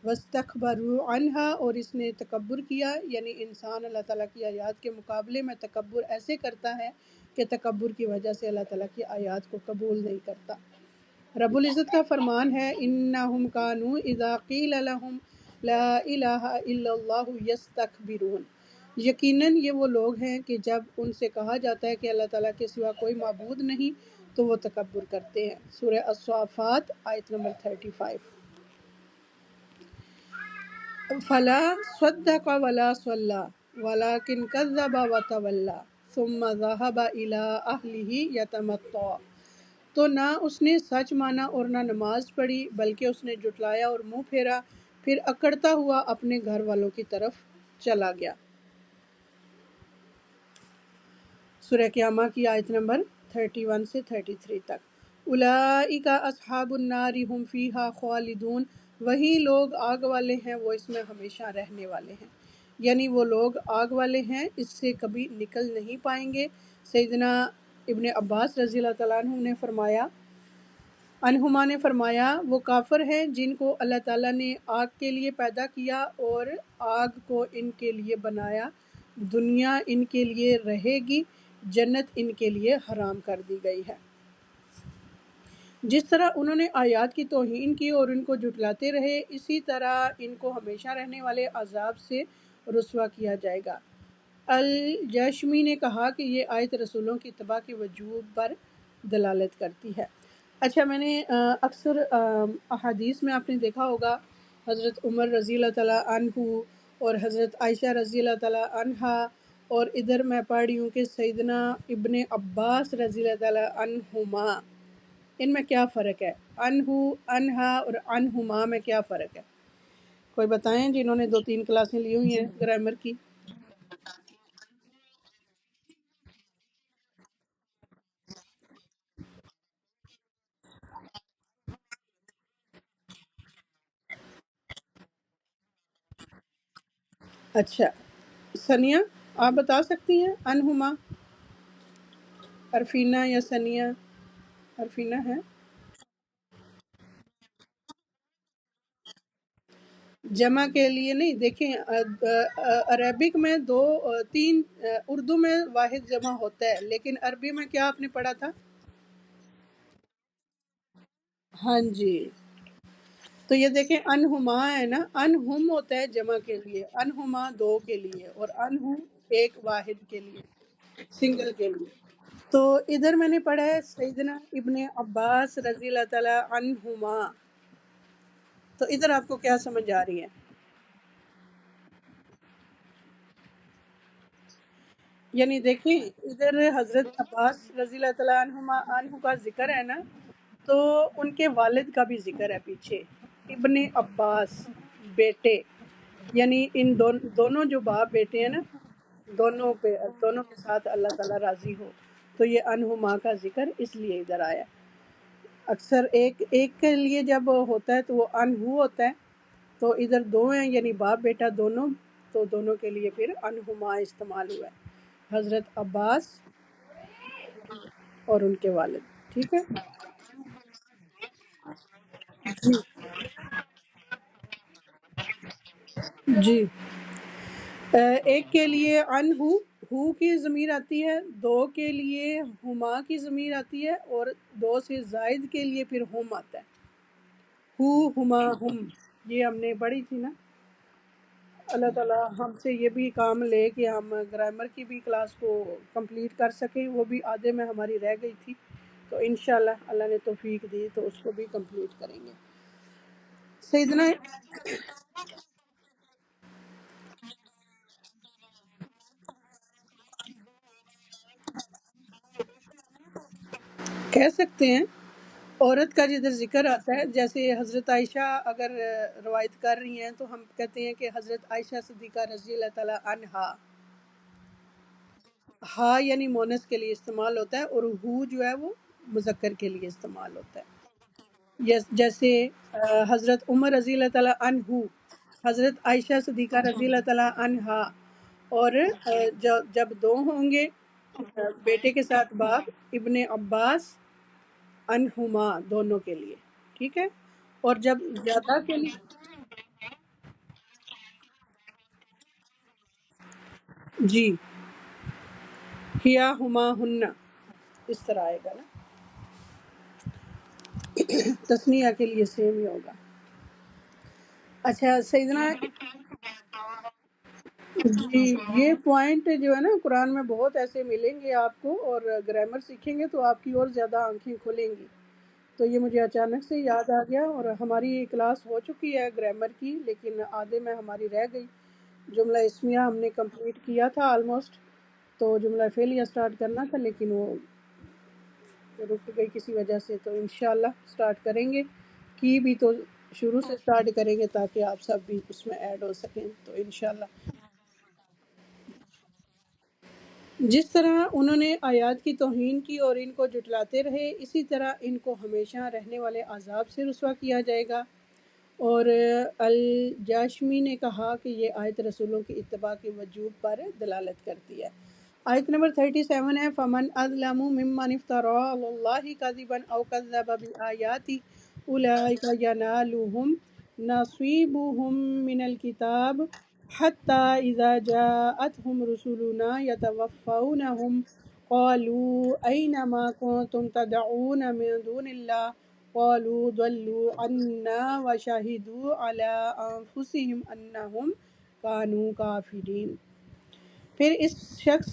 وَاسْتَكْبَرُوا عَنْهَا، اور اس نے تکبر کیا. یعنی انسان اللہ تعالیٰ کی آیات کے مقابلے میں تکبر ایسے کرتا ہے کہ تکبر کی وجہ سے اللہ تعالیٰ کی آیات کو قبول نہیں کرتا. رب العزت کا فرمان ہے انہم کانوا اذا قیل لہم لا الہ الا اللہ یستکبرون، یقیناً یہ وہ لوگ ہیں کہ جب ان سے کہا جاتا ہے کہ اللہ تعالیٰ کے سوا کوئی معبود نہیں تو وہ تکبر کرتے ہیں. سورہ الصافات آیت نمبر 35. فلا صدق ولا صلی ولکن کذب وتولی ثم ذهب الى اہلہ یتمطى، تو نہ اس نے سچ مانا اور نہ نماز پڑھی بلکہ اس نے جھٹلایا اور منہ پھیرا، پھر اکڑتا ہوا اپنے گھر والوں کی طرف چلا گیا. سورہ قیامہ کی آیت نمبر 31 سے 33 تک. اولئک اصحاب النار هم فیہا خالدون، وہی لوگ آگ والے ہیں، وہ اس میں ہمیشہ رہنے والے ہیں. یعنی وہ لوگ آگ والے ہیں، اس سے کبھی نکل نہیں پائیں گے. سیدنا ابن عباس رضی اللہ تعالیٰ عنہ نے فرمایا، عنہما نے فرمایا، وہ کافر ہیں جن کو اللہ تعالیٰ نے آگ کے لیے پیدا کیا اور آگ کو ان کے لیے بنایا، دنیا ان کے لیے رہے گی، جنت ان کے لیے حرام کر دی گئی ہے. جس طرح انہوں نے آیات کی توہین کی اور ان کو جھٹلاتے رہے، اسی طرح ان کو ہمیشہ رہنے والے عذاب سے رسوا کیا جائے گا. الجشمی نے کہا کہ یہ آیت رسولوں کی اتباع کے وجوب پر دلالت کرتی ہے. اچھا، میں نے اکثر احادیث میں آپ نے دیکھا ہوگا حضرت عمر رضی اللہ تعالیٰ عنہ اور حضرت عائشہ رضی اللہ تعالیٰ عنہا، اور ادھر میں پڑھ رہی ہوں کہ سیدنا ابن عباس رضی اللہ تعالیٰ عنہما، ان میں کیا فرق ہے؟ عنہ، عنہا اور عنہما میں کیا فرق ہے؟ کوئی بتائیں جنہوں نے 2-3 کلاسیں لی ہوئی ہیں گرامر کی. اچھا، ثانیہ آپ بتا سکتی ہیں عنہما؟ عرفینہ یا ثانیہ؟ عرفینہ ہے؟ جمع کے لیے نہیں، دیکھیں عربک میں 2-3، اردو میں واحد جمع ہوتا ہے، لیکن عربی میں کیا آپ نے پڑھا تھا؟ ہاں جی. تو یہ دیکھیں انہما ہے نا، انہم ہوتا ہے جمع کے لیے، انہما 2 کے لیے، اور انہم ایک واحد کے لیے، سنگل کے لیے. تو ادھر میں نے پڑھا ہے سیدنا ابن عباس رضی اللہ تعالی عنہما. تو ادھر آپ کو کیا سمجھ آ رہی ہے؟ یعنی دیکھیں ادھر حضرت عباس رضی اللہ تعالیٰ عنہ کا ذکر ہے نا، تو ان کے والد کا بھی ذکر ہے پیچھے، ابن عباس بیٹے، یعنی ان دونوں جو باپ بیٹے ہیں نا، دونوں کے ساتھ اللہ تعالیٰ راضی ہو، تو یہ عنہما کا ذکر اس لیے ادھر آیا. اکثر ایک کے لیے جب ہوتا ہے تو وہ عنہ ہوتا ہے، تو ادھر 2 ہیں یعنی باپ بیٹا دونوں، تو دونوں کے لیے پھر عنہما استعمال ہوا ہے، حضرت عباس اور ان کے والد. ٹھیک ہے جی. ایک کے لیے عنہ ہو کی ضمیر آتی ہے، 2 کے لیے ہما کی ضمیر آتی ہے، اور 2 سے زائد کے لیے پھر ہم آتا ہے. ہو، ہما، ہم، یہ ہم نے پڑھی تھی نا. اللہ تعالیٰ ہم سے یہ بھی کام لے کہ ہم گرامر کی بھی کلاس کو کمپلیٹ کر سکیں، وہ بھی آدھے میں ہماری رہ گئی تھی، تو انشاءاللہ اللہ نے توفیق دی تو اس کو بھی کمپلیٹ کریں گے۔ سیدنا کہہ سکتے ہیں، عورت کا جدھر ذکر آتا ہے، جیسے حضرت عائشہ اگر روایت کر رہی ہیں تو ہم کہتے ہیں کہ حضرت عائشہ صدیقہ رضی اللہ تعالیٰ عنہا، ہا یعنی مونس کے لیے استعمال ہوتا ہے، اور ہو جو ہے وہ مذکر کے لیے استعمال ہوتا ہے۔ جیسے حضرت عمر رضی اللہ تعالیٰ عنہ، حضرت عائشہ صدیقہ رضی اللہ تعالیٰ عنہا، اور جب دو ہوں گے بیٹے کے ساتھ باپ، ابن عباس عنہما، دونوں کے لیے، ٹھیک ہے۔ اور جب زیادہ کے لیے، جی، ہیا ہما ہن، اس طرح آئے گا نا، تسنیہ کے لیے سیم ہی ہوگا۔ اچھا سیدنا، جی یہ پوائنٹ جو ہے نا قرآن میں بہت ایسے ملیں گے آپ کو، اور گرامر سیکھیں گے تو آپ کی اور زیادہ آنکھیں کھلیں گی۔ تو یہ مجھے اچانک سے یاد آ گیا، اور ہماری کلاس ہو چکی ہے گرامر کی، لیکن آدھے میں ہماری رہ گئی۔ جملہ اسمیہ ہم نے کمپلیٹ کیا تھا آلموسٹ، تو جملہ فعلیہ سٹارٹ کرنا تھا لیکن وہ رک گئی کسی وجہ سے، تو انشاءاللہ سٹارٹ کریں گے، کی بھی تو شروع سے سٹارٹ کریں گے تاکہ آپ سب بھی اس میں ایڈ ہو سکیں، تو انشاءاللہ۔ جس طرح انہوں نے آیات کی توہین کی اور ان کو جھٹلاتے رہے، اسی طرح ان کو ہمیشہ رہنے والے عذاب سے رسوا کیا جائے گا۔ اور الجاشمی نے کہا کہ یہ آیت رسولوں کی اتباع کے وجوب پر دلالت کرتی ہے۔ آیت نمبر 37 ہے، فَمَنْ أَظْلَمُ مِمَّنِ افْتَرَىٰ عَلَى اللَّهِ كَذِبًا أَوْ كَذَّبَ بِآيَاتِهِ أُولَٰئِكَ يَنَالُهُمْ نَصِيبُهُم مِّنَ الْكِتَابِ حَتَّىٰ إِذَا جَاءَتْهُمْ رُسُلُنَا يَتَوَفَّوْنَهُمْ قَالُوا أَيْنَ مَا كُنتُمْ تَدْعُونَ مِن دُونِ اللَّهِ قالوا ضلوا عنا وشهدوا على انفسهم انهم كانوا کافرین۔ پھر اس شخص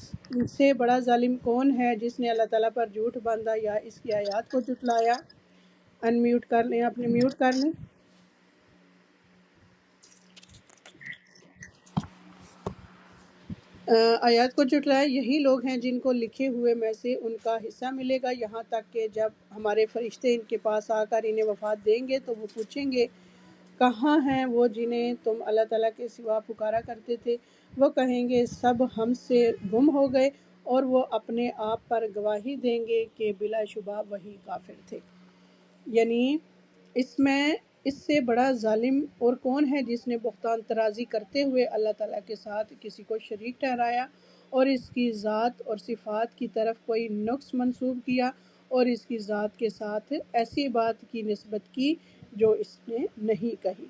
سے بڑا ظالم کون ہے جس نے اللہ تعالیٰ پر جھوٹ باندھا یا اس کی آیات کو جھٹلایا۔ ان میوٹ کر لیں، اپنے میوٹ کر لیں۔ آیات کو جھٹلایا، یہی لوگ ہیں جن کو لکھے ہوئے میں سے ان کا حصہ ملے گا، یہاں تک کہ جب ہمارے فرشتے ان کے پاس آ کر انہیں وفات دیں گے تو وہ پوچھیں گے کہاں ہیں وہ جنہیں تم اللہ تعالیٰ کے سوا پکارا کرتے تھے؟ وہ کہیں گے سب ہم سے گم ہو گئے، اور وہ اپنے آپ پر گواہی دیں گے کہ بلا شبہ وہی کافر تھے۔ یعنی اس سے بڑا ظالم اور کون ہے جس نے بہتان ترازی کرتے ہوئے اللہ تعالیٰ کے ساتھ کسی کو شریک ٹھہرایا، اور اس کی ذات اور صفات کی طرف کوئی نقص منسوب کیا، اور اس کی ذات کے ساتھ ایسی بات کی نسبت کی جو اس نے نہیں کہی۔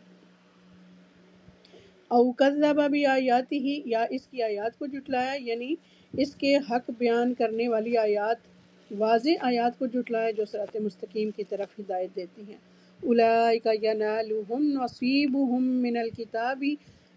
او کذب بآیاتہ، یا اس کی آیات کو جھٹلایا، یعنی اس کے حق بیان کرنے والی آیات، واضح آیات کو جھٹلایا جو صراط مستقیم کی طرف ہدایت دیتی ہیں۔ اولئک ینالہم نصیبہم من الکتاب،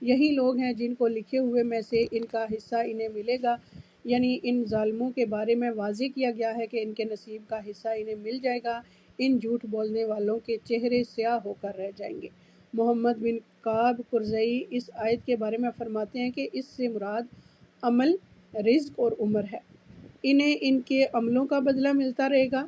یہی لوگ ہیں جن کو لکھے ہوئے میں سے ان کا حصہ انہیں ملے گا، یعنی ان ظالموں کے بارے میں واضح کیا گیا ہے کہ ان کے نصیب کا حصہ انہیں مل جائے گا۔ ان جھوٹ بولنے والوں کے چہرے سیاہ ہو کر رہ جائیں گے۔ محمد بن کعب قرظی اس آیت کے بارے میں فرماتے ہیں کہ اس سے مراد عمل، رزق اور عمر ہے۔ انہیں ان کے عملوں کا بدلہ ملتا رہے گا،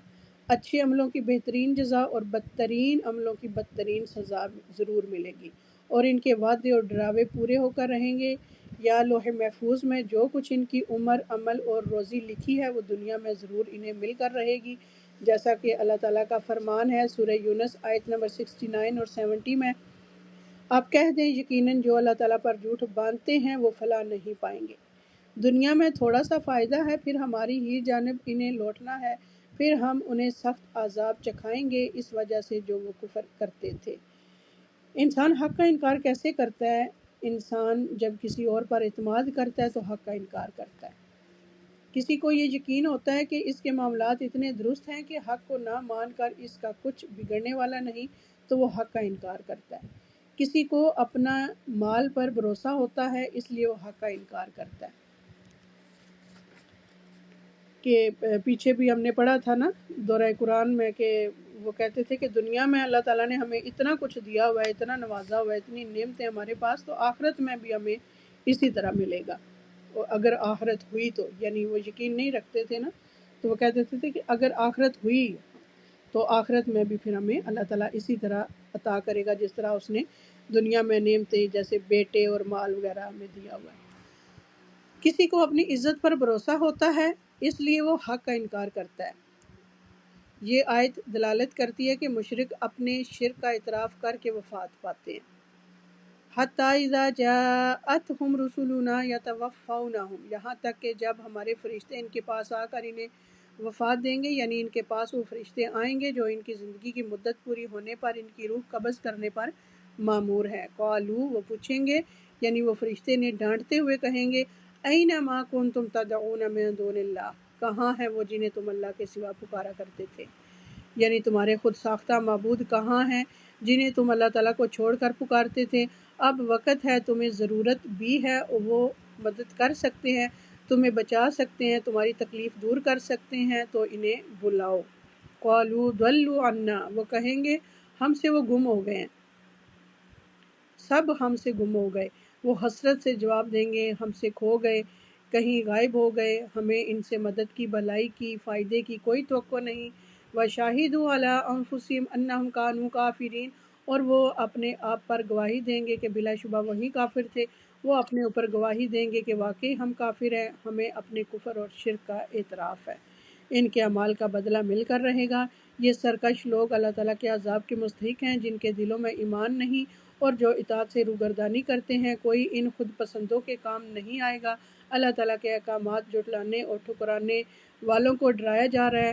اچھے عملوں کی بہترین جزا اور بدترین عملوں کی بدترین سزا ضرور ملے گی، اور ان کے وعدے اور ڈراوے پورے ہو کر رہیں گے۔ یا لوح محفوظ میں جو کچھ ان کی عمر، عمل اور روزی لکھی ہے وہ دنیا میں ضرور انہیں مل کر رہے گی، جیسا کہ اللہ تعالیٰ کا فرمان ہے سورہ یونس آیت نمبر 69 اور 70 میں، آپ کہہ دیں یقیناً جو اللہ تعالیٰ پر جھوٹ باندھتے ہیں وہ فلاح نہیں پائیں گے۔ دنیا میں تھوڑا سا فائدہ ہے، پھر ہماری ہی جانب انہیں لوٹنا ہے، پھر ہم انہیں سخت عذاب چکھائیں گے اس وجہ سے جو وہ کفر کرتے تھے۔ انسان حق کا انکار کیسے کرتا ہے؟ انسان جب کسی اور پر اعتماد کرتا ہے تو حق کا انکار کرتا ہے۔ کسی کو یہ یقین ہوتا ہے کہ اس کے معاملات اتنے درست ہیں کہ حق کو نہ مان کر اس کا کچھ بگڑنے والا نہیں، تو وہ حق کا انکار کرتا ہے۔ کسی کو اپنا مال پر بھروسہ ہوتا ہے اس لیے وہ حق کا انکار کرتا ہے. کہ پیچھے بھی ہم نے پڑھا تھا نا دورہ قرآن میں کہ وہ کہتے تھے کہ دنیا میں اللہ تعالیٰ نے ہمیں اتنا کچھ دیا ہوا ہے، اتنا نوازا ہوا ہے، اتنی نعمتیں ہمارے پاس، تو آخرت میں بھی ہمیں اسی طرح ملے گا. اور اگر آخرت ہوئی تو، یعنی وہ یقین نہیں رکھتے تھے نا، تو وہ کہتے تھے کہ اگر آخرت ہوئی تو آخرت میں بھی پھر ہمیں اللہ تعالیٰ اسی طرح عطا کرے گا جس طرح اس نے دنیا میں نعمتیں جیسے بیٹے اور مال وغیرہ ہمیں دیا ہوا ہے. کسی کو اپنی عزت پر بھروسہ ہوتا ہے اس لیے وہ حق کا انکار کرتا ہے. یہ آیت دلالت کرتی ہے کہ مشرک اپنے شرک کا اعتراف کر کے وفات پاتے ہیں. حتیٰ اذا جاءتہم رسلنا یتوفونہم، یہاں تک کہ جب ہمارے فرشتے ان کے پاس آ کر انہیں وفات دیں گے، یعنی ان کے پاس وہ فرشتے آئیں گے جو ان کی زندگی کی مدت پوری ہونے پر ان کی روح قبض کرنے پر مامور ہے. قالوا، وہ پوچھیں گے، یعنی وہ فرشتے نے ڈانٹتے ہوئے کہیں گے، این ما کنتم تدعون من دون اللہ، کہاں ہے وہ جنہیں تم اللہ کے سوا پکارا کرتے تھے، یعنی تمہارے خود ساختہ معبود کہاں ہیں جنہیں تم اللہ تعالیٰ کو چھوڑ کر پکارتے تھے. اب وقت ہے، تمہیں ضرورت بھی ہے، وہ مدد کر سکتے ہیں، تمہیں بچا سکتے ہیں، تمہاری تکلیف دور کر سکتے ہیں، تو انہیں بلاؤ. قالوا ضلوا عنا، وہ کہیں گے ہم سے وہ گم ہو گئے ہیں، سب ہم سے گم ہو گئے. وہ حسرت سے جواب دیں گے ہم سے کھو گئے، کہیں غائب ہو گئے، ہمیں ان سے مدد کی، بھلائی کی، فائدے کی کوئی توقع نہیں. وَشَهِدُوا عَلَىٰ أَنفُسِهِمْ أَنَّهُمْ كَانُوا كَافِرِينَ، اور وہ اپنے آپ پر گواہی دیں گے کہ بلا شبہ وہی کافر تھے. وہ اپنے اوپر گواہی دیں گے کہ واقعی ہم کافر ہیں، ہمیں اپنے کفر اور شرک کا اعتراف ہے. ان کے اعمال کا بدلہ مل کر رہے گا. یہ سرکش لوگ اللہ تعالیٰ کے عذاب کے مستحق ہیں جن کے دلوں میں ایمان نہیں اور جو اطاعت سے روگردانی کرتے ہیں. کوئی ان خود پسندوں کے کام نہیں آئے گا. اللہ تعالیٰ کے احکامات جھٹلانے اور ٹھکرانے والوں کو ڈرایا جا رہا ہے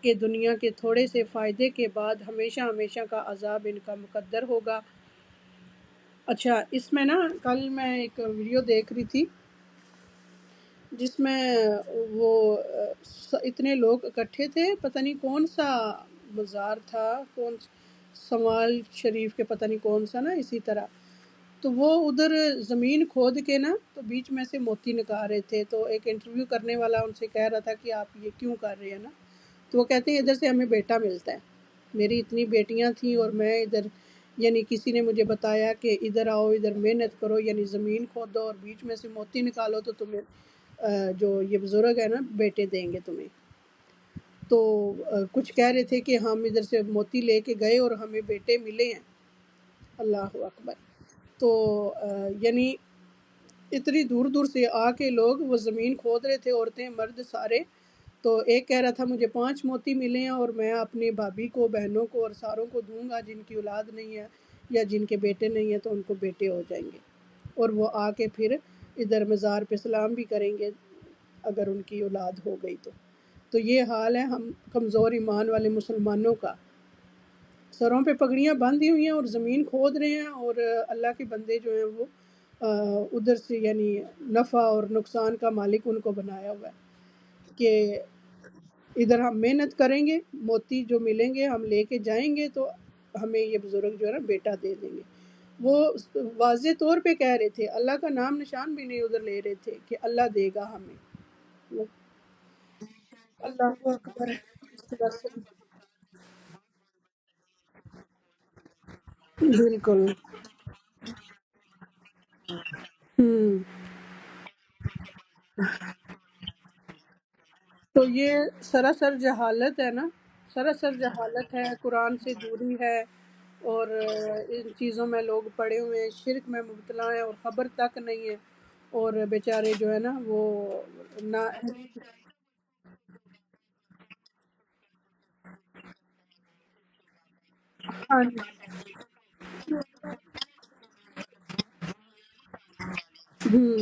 کہ دنیا کے تھوڑے سے فائدے کے بعد ہمیشہ ہمیشہ کا عذاب ان کا مقدر ہوگا. اچھا، اس میں نا کل میں ایک ویڈیو دیکھ رہی تھی جس میں وہ اتنے لوگ اکٹھے تھے، پتہ نہیں کون سا بازار تھا، کون سمال شریف کے پتہ نہیں کون سا نا، اسی طرح تو وہ ادھر زمین کھود کے نا تو بیچ میں سے موتی نکال رہے تھے. تو ایک انٹرویو کرنے والا ان سے کہہ رہا تھا کہ آپ یہ کیوں کر رہے ہیں نا، تو وہ کہتے ہیں ادھر سے ہمیں بیٹا ملتا ہے، میری اتنی بیٹیاں تھیں اور میں ادھر، یعنی کسی نے مجھے بتایا کہ ادھر آؤ، ادھر محنت کرو، یعنی زمین کھودو اور بیچ میں سے موتی نکالو تو تمہیں جو یہ بزرگ ہے نا بیٹے دیں گے تمہیں. تو کچھ کہہ رہے تھے کہ ہم ادھر سے موتی لے کے گئے اور ہمیں بیٹے ملے ہیں. اللہ اکبر. تو یعنی اتنی دور دور سے آ کے لوگ وہ زمین کھود رہے تھے، عورتیں مرد سارے. تو ایک کہہ رہا تھا مجھے 5 موتی ملے ہیں اور میں اپنی بھابھی کو، بہنوں کو اور ساروں کو دوں گا جن کی اولاد نہیں ہے یا جن کے بیٹے نہیں ہیں، تو ان کو بیٹے ہو جائیں گے اور وہ آ کے پھر ادھر مزار پہ سلام بھی کریں گے اگر ان کی اولاد ہو گئی تو. تو یہ حال ہے ہم کمزور ایمان والے مسلمانوں کا، سروں پہ پگڑیاں باندھی ہوئی ہیں اور زمین کھود رہے ہیں، اور اللہ کے بندے جو ہیں وہ ادھر سے یعنی نفع اور نقصان کا مالک ان کو بنایا ہوا ہے کہ ادھر ہم محنت کریں گے، موتی جو ملیں گے ہم لے کے جائیں گے تو ہمیں یہ بزرگ جو ہے نا بیٹا دے دیں گے. وہ واضح طور پہ کہہ رہے تھے، اللہ کا نام نشان بھی نہیں ادھر لے رہے تھے کہ اللہ دے گا ہمیں. وہ اللہ اکبر. اس طرح سے بالکل. ہوں. تو یہ سراسر جہالت ہے نا، سراسر جہالت ہے، قرآن سے دوری ہے، اور ان چیزوں میں لوگ پڑے ہوئے ہیں، شرک میں مبتلا ہیں اور خبر تک نہیں ہے، اور بیچارے جو ہے نا وہ نہ. ہاں جی. ہوں.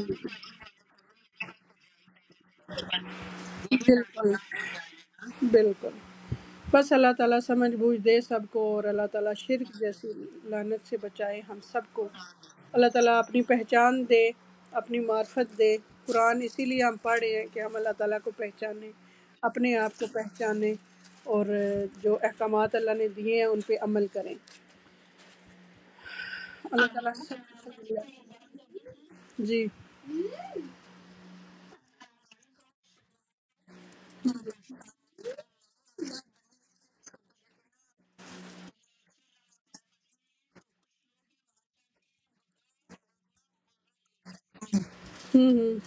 بالکل. بالکل. بس اللہ تعالیٰ سمجھ بوجھ دے سب کو، اور اللہ تعالیٰ شرک جیسی لعنت سے بچائے ہم سب کو. اللہ تعالیٰ اپنی پہچان دے، اپنی معرفت دے. قرآن اسی لیے ہم پڑھ رہے ہیں کہ ہم اللہ تعالیٰ کو پہچانیں، اپنے آپ کو پہچانیں، اور جو احکامات اللہ نے دیے ہیں ان پہ عمل کریں. اللہ تعالیٰ جی ہوں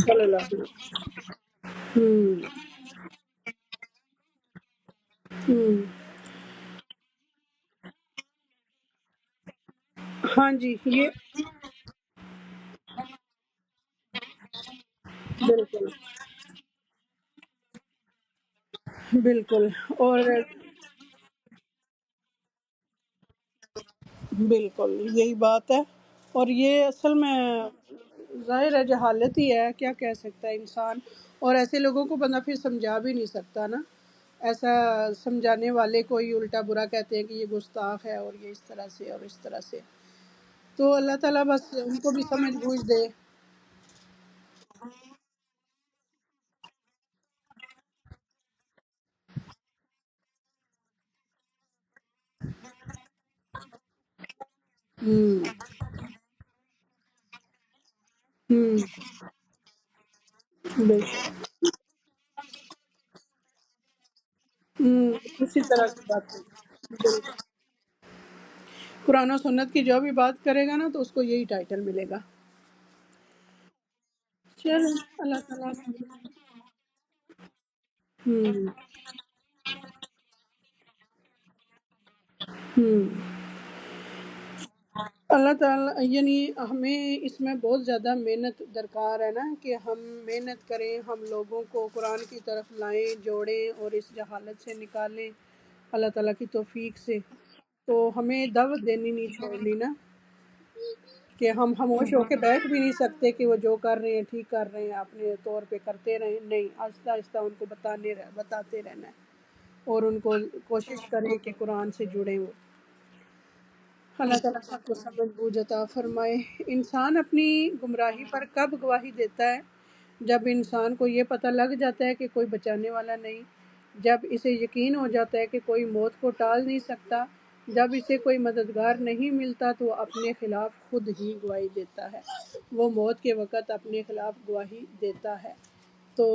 صلی اللہ علیہ وسلم ہوں ہاں جی یہ بالکل بالکل اور بالکل یہی بات ہے، اور یہ اصل میں ظاہر ہے جہالت ہی ہے، کیا کہہ سکتا ہے انسان، اور ایسے لوگوں کو بندہ پھر سمجھا بھی نہیں سکتا نا، ایسا سمجھانے والے کو ہی الٹا برا کہتے ہیں کہ یہ گستاخ ہے اور یہ اس طرح سے اور اس طرح سے، تو اللہ تعالیٰ بس ان کو بھی سمجھ بوجھ دے۔ ہوں ہوں بے شک اسی طرح کی بات ہے، بالکل قرآن و سنت کی جو بھی بات کرے گا نا تو اس کو یہی ٹائٹل ملے گا۔ چلیں اللہ تعالیٰ ہوں ہوں اللہ تعالیٰ یعنی ہمیں اس میں بہت زیادہ محنت درکار ہے نا، کہ ہم محنت کریں، ہم لوگوں کو قرآن کی طرف لائیں، جوڑیں اور اس جہالت سے نکالیں اللہ تعالیٰ کی توفیق سے، تو ہمیں دعوت دینی نہیں چھوڑنی نا، کہ ہم خاموش ہو کے بیٹھ بھی نہیں سکتے کہ وہ جو کر رہے ہیں ٹھیک کر رہے ہیں، اپنے طور پہ کرتے رہیں، نہیں، آہستہ آہستہ ان کو بتاتے رہنا ہے، اور ان کو کوشش کریں کہ قرآن سے جڑیں وہ۔ اللہ تعالیٰ سب کو سمجھ بوجھ عطا فرمائے۔ انسان اپنی گمراہی پر کب گواہی دیتا ہے؟ جب انسان کو یہ پتہ لگ جاتا ہے کہ کوئی بچانے والا نہیں، جب اسے یقین ہو جاتا ہے کہ کوئی موت کو ٹال نہیں سکتا، جب اسے کوئی مددگار نہیں ملتا تو وہ اپنے خلاف خود ہی گواہی دیتا ہے، وہ موت کے وقت اپنے خلاف گواہی دیتا ہے۔ تو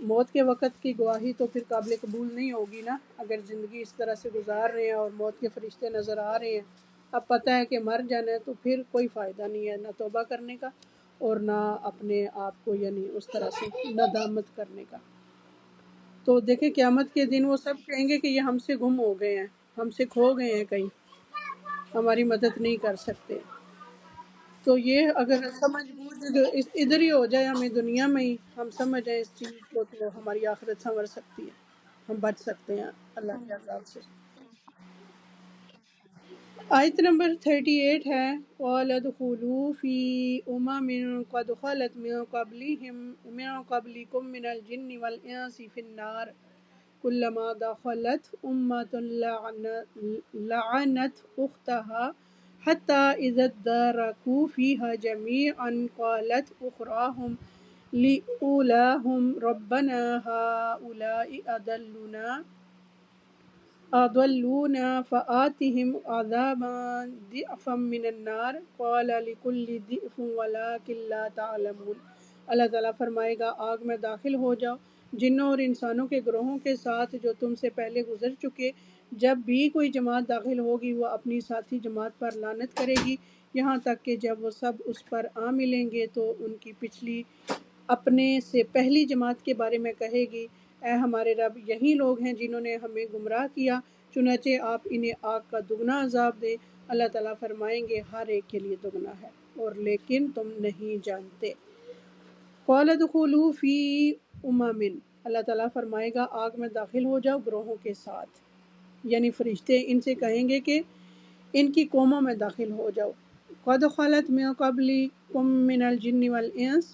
موت کے وقت کی گواہی تو پھر قابل قبول نہیں ہوگی نا، اگر زندگی اس طرح سے گزار رہے ہیں اور موت کے فرشتے نظر آ رہے ہیں، اب پتہ ہے کہ مر جانا ہے، تو پھر کوئی فائدہ نہیں ہے نہ توبہ کرنے کا اور نہ اپنے آپ کو یعنی اس طرح سے ندامت کرنے کا۔ تو دیکھیں قیامت کے دن وہ سب کہیں گے کہ یہ ہم سے گم ہو گئے ہیں، ہم سے کھو گئے ہیں، کہیں ہماری مدد نہیں کر سکتے۔ تو یہ اگر سمجھ بوجھ ادھر ہی ہو جائے ہمیں دنیا میں ہی، ہم سمجھ جائیں اس چیز کو، تو ہماری آخرت سنور سکتی ہے، ہم بچ سکتے ہیں اللہ کے عذاب سے۔ آیت نمبر 38 ہے، قَالَ ادْخُلُوا فِي أُمَمٍ قَدْ خَلَتْ مِن قَبْلِكُم مِّنَ الْجِنِّ وَالْإِنسِ فِي النَّارِ كُلَّمَا دَخَلَتْ أُمَّةٌ لَعَنَتْ أُخْتَهَا حَتَّى إِذَا ادَّارَكُوا فِيهَا جَمِيعًا قَالَتْ أُخْرَاهُمْ لِأُولَاهُمْ رَبَّنَا هَٰؤُلَاءِ أضلونا فآتهم عذابا ضعفا من النار قال لكل ضعف ولكن لا تعلمون۔ اللہ تعالیٰ فرمائے گا آگ میں داخل ہو جاؤ جنوں اور انسانوں کے گروہوں کے ساتھ جو تم سے پہلے گزر چکے، جب بھی کوئی جماعت داخل ہوگی وہ اپنی ساتھی جماعت پر لعنت کرے گی، یہاں تک کہ جب وہ سب اس پر آ ملیں گے تو ان کی پچھلی اپنے سے پہلی جماعت کے بارے میں کہے گی، اے ہمارے رب، یہی لوگ ہیں جنہوں نے ہمیں گمراہ کیا، چنانچہ آپ انہیں آگ کا دگنا عذاب دیں۔ اللہ تعالیٰ فرمائیں گے ہر ایک کے لیے دگنا ہے، اور لیکن تم نہیں جانتے۔ قَالَ ادْخُلُوا فِي أُمَمٍ، اللہ تعالیٰ فرمائے گا آگ میں داخل ہو جاؤ گروہوں کے ساتھ، یعنی فرشتے ان سے کہیں گے کہ ان کی قوموں میں داخل ہو جاؤ۔ قَدْ خَلَتْ مِن قَبْلِكُم مِّنَ الْجِنِّ وَالْإِنسِ،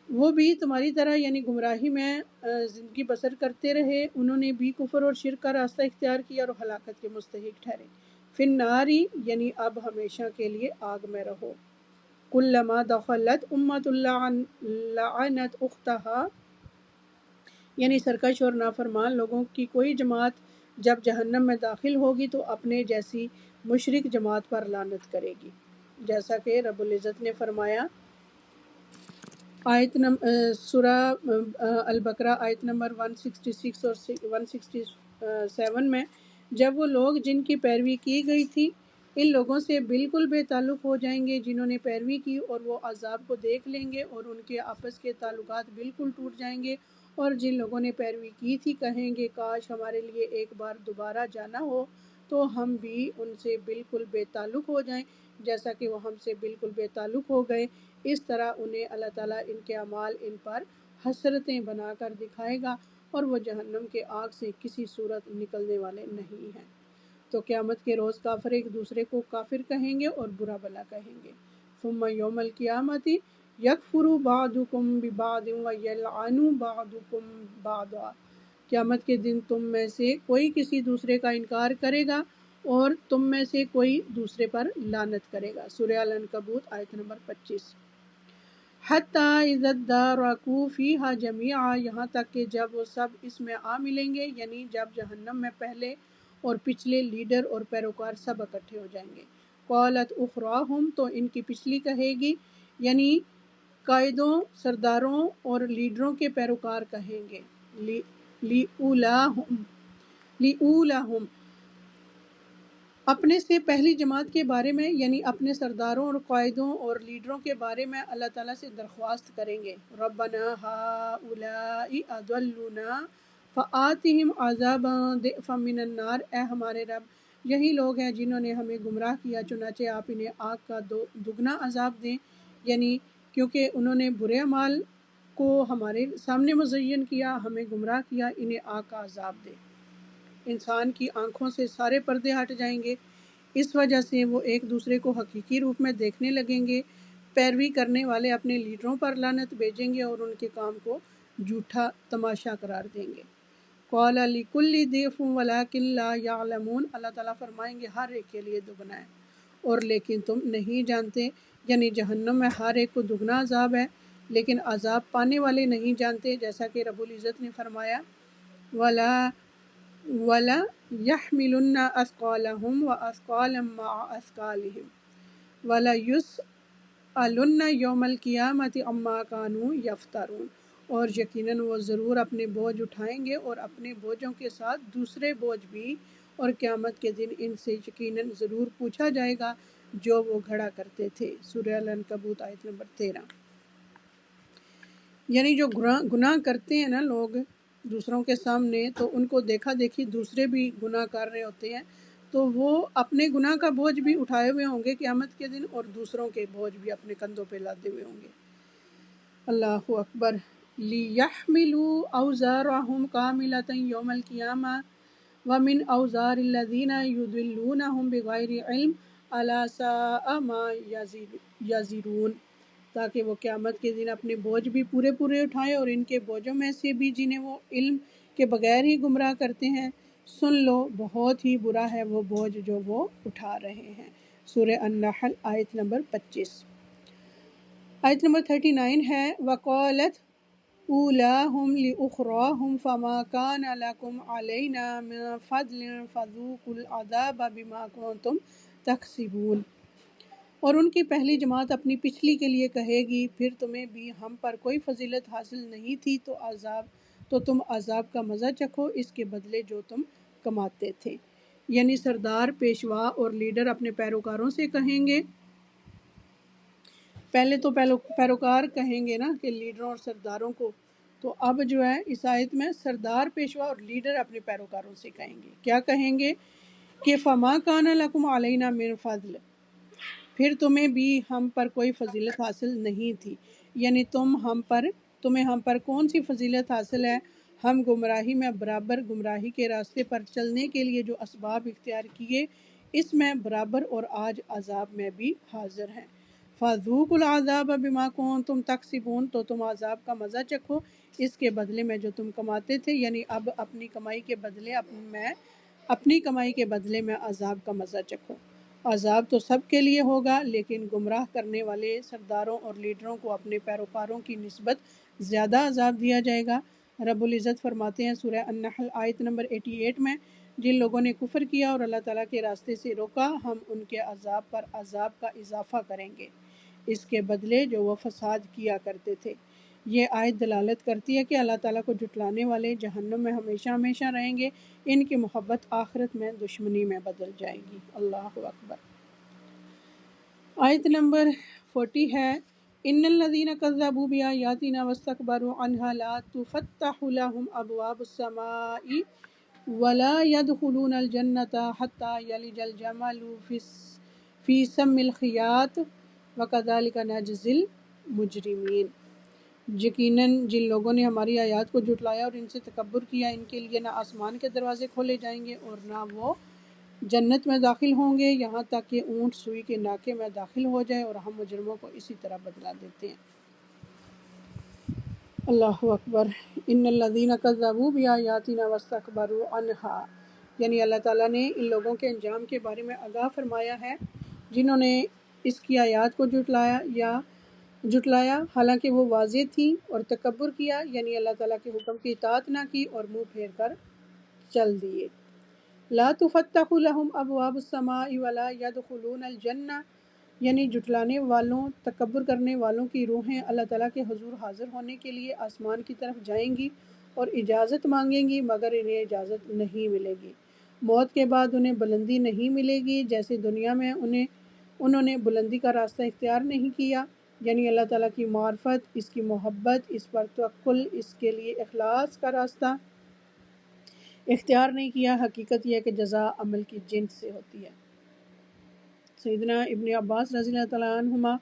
وہ بھی تمہاری طرح یعنی گمراہی میں زندگی بسر کرتے رہے، انہوں نے بھی کفر اور شرک کا راستہ اختیار کیا اور ہلاکت کے مستحق ٹھہرے۔ فی الناری یعنی اب ہمیشہ کے لیے آگ میں رہو۔ کلما دخلت امت لعنت اختہا، یعنی سرکش اور نافرمان لوگوں کی کوئی جماعت جب جہنم میں داخل ہوگی تو اپنے جیسی مشرک جماعت پر لعنت کرے گی، جیسا کہ رب العزت نے فرمایا آیت سورہ البقرہ آیت نمبر 166 اور 167 میں، جب وہ لوگ جن کی پیروی کی گئی تھی ان لوگوں سے بالکل بے تعلق ہو جائیں گے جنہوں نے پیروی کی، اور وہ عذاب کو دیکھ لیں گے اور ان کے آپس کے تعلقات بالکل ٹوٹ جائیں گے، اور جن لوگوں نے پیروی کی تھی کہیں گے کاش ہمارے لیے ایک بار دوبارہ جانا ہو تو ہم بھی ان سے بالکل بے تعلق ہو جائیں جیسا کہ وہ ہم سے بالکل بے تعلق ہو گئے۔ اس طرح انہیں اللہ تعالیٰ ان کے اعمال ان پر حسرتیں بنا کر دکھائے گا اور وہ جہنم کے آگ سے کسی صورت نکلنے والے نہیں ہیں۔ تو قیامت کے روز کافر ایک دوسرے کو کافر کہیں گے اور برا بھلا کہیں گے۔ ثم یوم القیامت یکفر بعضکم ببعض ویلعن بعضکم بعضا، قیامت کے دن تم میں سے کوئی کسی دوسرے کا انکار کرے گا اور تم میں سے کوئی دوسرے پر لعنت کرے گا۔ سورہ العنکبوت آیت نمبر 25۔ حتی اذا ادارکوا فیہا جمیعا، یہاں تک کہ جب وہ سب اس میں آ ملیں گے، یعنی جب جہنم میں پہلے اور پچھلے لیڈر اور پیروکار سب اکٹھے ہو جائیں گے۔ قالت اخراہم، تو ان کی پچھلی کہے گی، یعنی قائدوں، سرداروں اور لیڈروں کے پیروکار کہیں گے، لِأُولَاهُمْ، اپنے سے پہلی جماعت کے بارے میں، یعنی اپنے سرداروں اور قائدوں اور لیڈروں کے بارے میں اللہ تعالیٰ سے درخواست کریں گے، ربنا ہؤلاء اضلونا فآتهم عذابا ضعفا من النار، اے ہمارے رب یہی لوگ ہیں جنہوں نے ہمیں گمراہ کیا، چنانچہ آپ انہیں آگ کا دگنا عذاب دیں، یعنی کیونکہ انہوں نے برے اعمال کو ہمارے سامنے مزین کیا، ہمیں گمراہ کیا، انہیں آگ کا عذاب دے۔ انسان کی آنکھوں سے سارے پردے ہٹ جائیں گے، اس وجہ سے وہ ایک دوسرے کو حقیقی روپ میں دیکھنے لگیں گے۔ پیروی کرنے والے اپنے لیڈروں پر لعنت بھیجیں گے اور ان کے کام کو جھوٹا تماشا قرار دیں گے۔ قال لکل ضعف ولکن لا یعلمون، اللہ تعالیٰ فرمائیں گے ہر ایک کے لیے دگنا ہے اور لیکن تم نہیں جانتے، یعنی جہنم میں ہر ایک کو دگنا عذاب ہے لیکن عذاب پانے والے نہیں جانتے، جیسا کہ رب العزت نے فرمایا وَلَا يَحْمِلُنَّ أَثْقَالَهُمْ وَأَثْقَالًا مَعَ أَثْقَالِهِمْ وَلَا يُسْأَلُنَّ يَوْمَ الْقِيَامَةِ عَمَّا كَانُوا يَفْتَرُونَ، اور یقیناً وہ ضرور اپنے بوجھ اٹھائیں گے اور اپنے بوجھوں کے ساتھ دوسرے بوجھ بھی، اور قیامت کے دن ان سے یقیناً ضرور پوچھا جائے گا جو وہ گھڑا کرتے تھے۔ سورہ العنکبوت آیت نمبر 13۔ یعنی جو گناہ کرتے ہیں نا لوگ دوسروں کے سامنے، تو ان کو دیکھا دیکھی دوسرے بھی گناہ کر رہے ہوتے ہیں تو وہ اپنے گناہ کا بوجھ بھی اٹھائے ہوئے ہوں گے قیامت کے دن، اور دوسروں کے بوجھ بھی اپنے کندھوں پہ لادے ہوئے ہوں گے۔ اللہ اکبر۔ لِيَحْمِلُوا أَوْزَارَهُمْ كَامِلَةً يَوْمَ الْقِيَامَةِ وَمِنْ أَوْزَارِ الَّذِينَ يُضِلُّونَهُمْ بِغَيْرِ عِلْمٍ أَلَا سَاءَ مَا يَزِرُونَ، تاکہ وہ قیامت کے دن اپنے بوجھ بھی پورے پورے اٹھائیں اور ان کے بوجھوں میں سے بھی جنہیں وہ علم کے بغیر ہی گمراہ کرتے ہیں۔ سن لو بہت ہی برا ہے وہ بوجھ جو وہ اٹھا رہے ہیں۔ سورہ النحل آیت نمبر 25۔ آیت نمبر 39 ہے وَقَالَتْ أُولَاهُمْ لِأُخْرَاهُمْ فَمَا كَانَ لَكُمْ عَلَيْنَا مِنْ فَضْلٍ فَذُوقُوا الْعَذَابَ بِمَا كُنْتُمْ تَكْسِبُونَ، اور ان کی پہلی جماعت اپنی پچھلی کے لیے کہے گی پھر تمہیں بھی ہم پر کوئی فضیلت حاصل نہیں تھی تو تم عذاب کا مزہ چکھو اس کے بدلے جو تم کماتے تھے۔ یعنی سردار، پیشوا اور لیڈر اپنے پیروکاروں سے کہیں گے، پہلے تو پیروکار کہیں گے نا کہ لیڈروں اور سرداروں کو، تو اب جو ہے اس آیت میں سردار، پیشوا اور لیڈر اپنے پیروکاروں سے کہیں گے، کیا کہیں گے کہ فَمَا كَانَ لَكُمْ عَلَيْنَا مِنْ فَضْلٍ، پھر تمہیں بھی ہم پر کوئی فضیلت حاصل نہیں تھی، یعنی تمہیں ہم پر کون سی فضیلت حاصل ہے؟ ہم گمراہی میں برابر گمراہی کے راستے پر چلنے کے لیے جو اسباب اختیار کیے اس میں برابر اور آج عذاب میں بھی حاضر ہیں۔ فَذُوقُوا الْعَذَابَ بِمَا كُنتُمْ تَكْسِبُونَ، تو تم عذاب کا مزہ چکھو اس کے بدلے میں جو تم کماتے تھے، یعنی اب اپنی کمائی کے بدلے اپنی کمائی کے بدلے میں عذاب کا مزہ چکھو۔ عذاب تو سب کے لیے ہوگا، لیکن گمراہ کرنے والے سرداروں اور لیڈروں کو اپنے پیروکاروں کی نسبت زیادہ عذاب دیا جائے گا۔ رب العزت فرماتے ہیں سورہ النحل آیت نمبر 88 میں، جن لوگوں نے کفر کیا اور اللہ تعالیٰ کے راستے سے روکا، ہم ان کے عذاب پر عذاب کا اضافہ کریں گے اس کے بدلے جو وہ فساد کیا کرتے تھے۔ یہ آیت دلالت کرتی ہے کہ اللہ تعالیٰ کو جھٹلانے والے جہنم میں ہمیشہ ہمیشہ رہیں گے، ان کی محبت آخرت میں دشمنی میں بدل جائے گی۔ اللہ اکبر۔ آیت نمبر 40 ہے، ان الذین کذبوا بآیاتنا واستکبروا عنہا لا تفتح لهم ابواب السماء ولا يدخلون الجنة حتى يلج الجمل في سم الخیاط وكذلك نجزی المجرمین۔ یقیناً جن لوگوں نے ہماری آیات کو جھٹلایا اور ان سے تکبر کیا، ان کے لیے نہ آسمان کے دروازے کھولے جائیں گے اور نہ وہ جنت میں داخل ہوں گے یہاں تک کہ اونٹ سوئی کے ناکے میں داخل ہو جائے، اور ہم مجرموں کو اسی طرح بدلا دیتے ہیں۔ اللہ اکبر۔ ان الذین کذبوا بآیاتنا واستکبروا عنہا، یعنی اللہ تعالیٰ نے ان لوگوں کے انجام کے بارے میں آگاہ فرمایا ہے جنہوں نے اس کی آیات کو جھٹلایا حالانکہ وہ واضح تھیں، اور تکبر کیا یعنی اللہ تعالیٰ کے حکم کی اطاعت نہ کی اور منہ پھیر کر چل دیے۔ لا تفتح لهم ابواب السماء ولا يدخلون الجنہ، یعنی جھٹلانے والوں، تکبر کرنے والوں کی روحیں اللہ تعالیٰ کے حضور حاضر ہونے کے لیے آسمان کی طرف جائیں گی اور اجازت مانگیں گی، مگر انہیں اجازت نہیں ملے گی۔ موت کے بعد انہیں بلندی نہیں ملے گی، جیسے دنیا میں انہوں نے بلندی کا راستہ اختیار نہیں کیا، یعنی اللہ تعالیٰ کی معرفت، اس کی محبت، اس پر توکل، اس کے لیے اخلاص کا راستہ اختیار نہیں کیا۔ حقیقت یہ ہے کہ جزا عمل کی جنس سے ہوتی ہے۔ سیدنا ابن عباس رضی اللہ تعالیٰ عنہما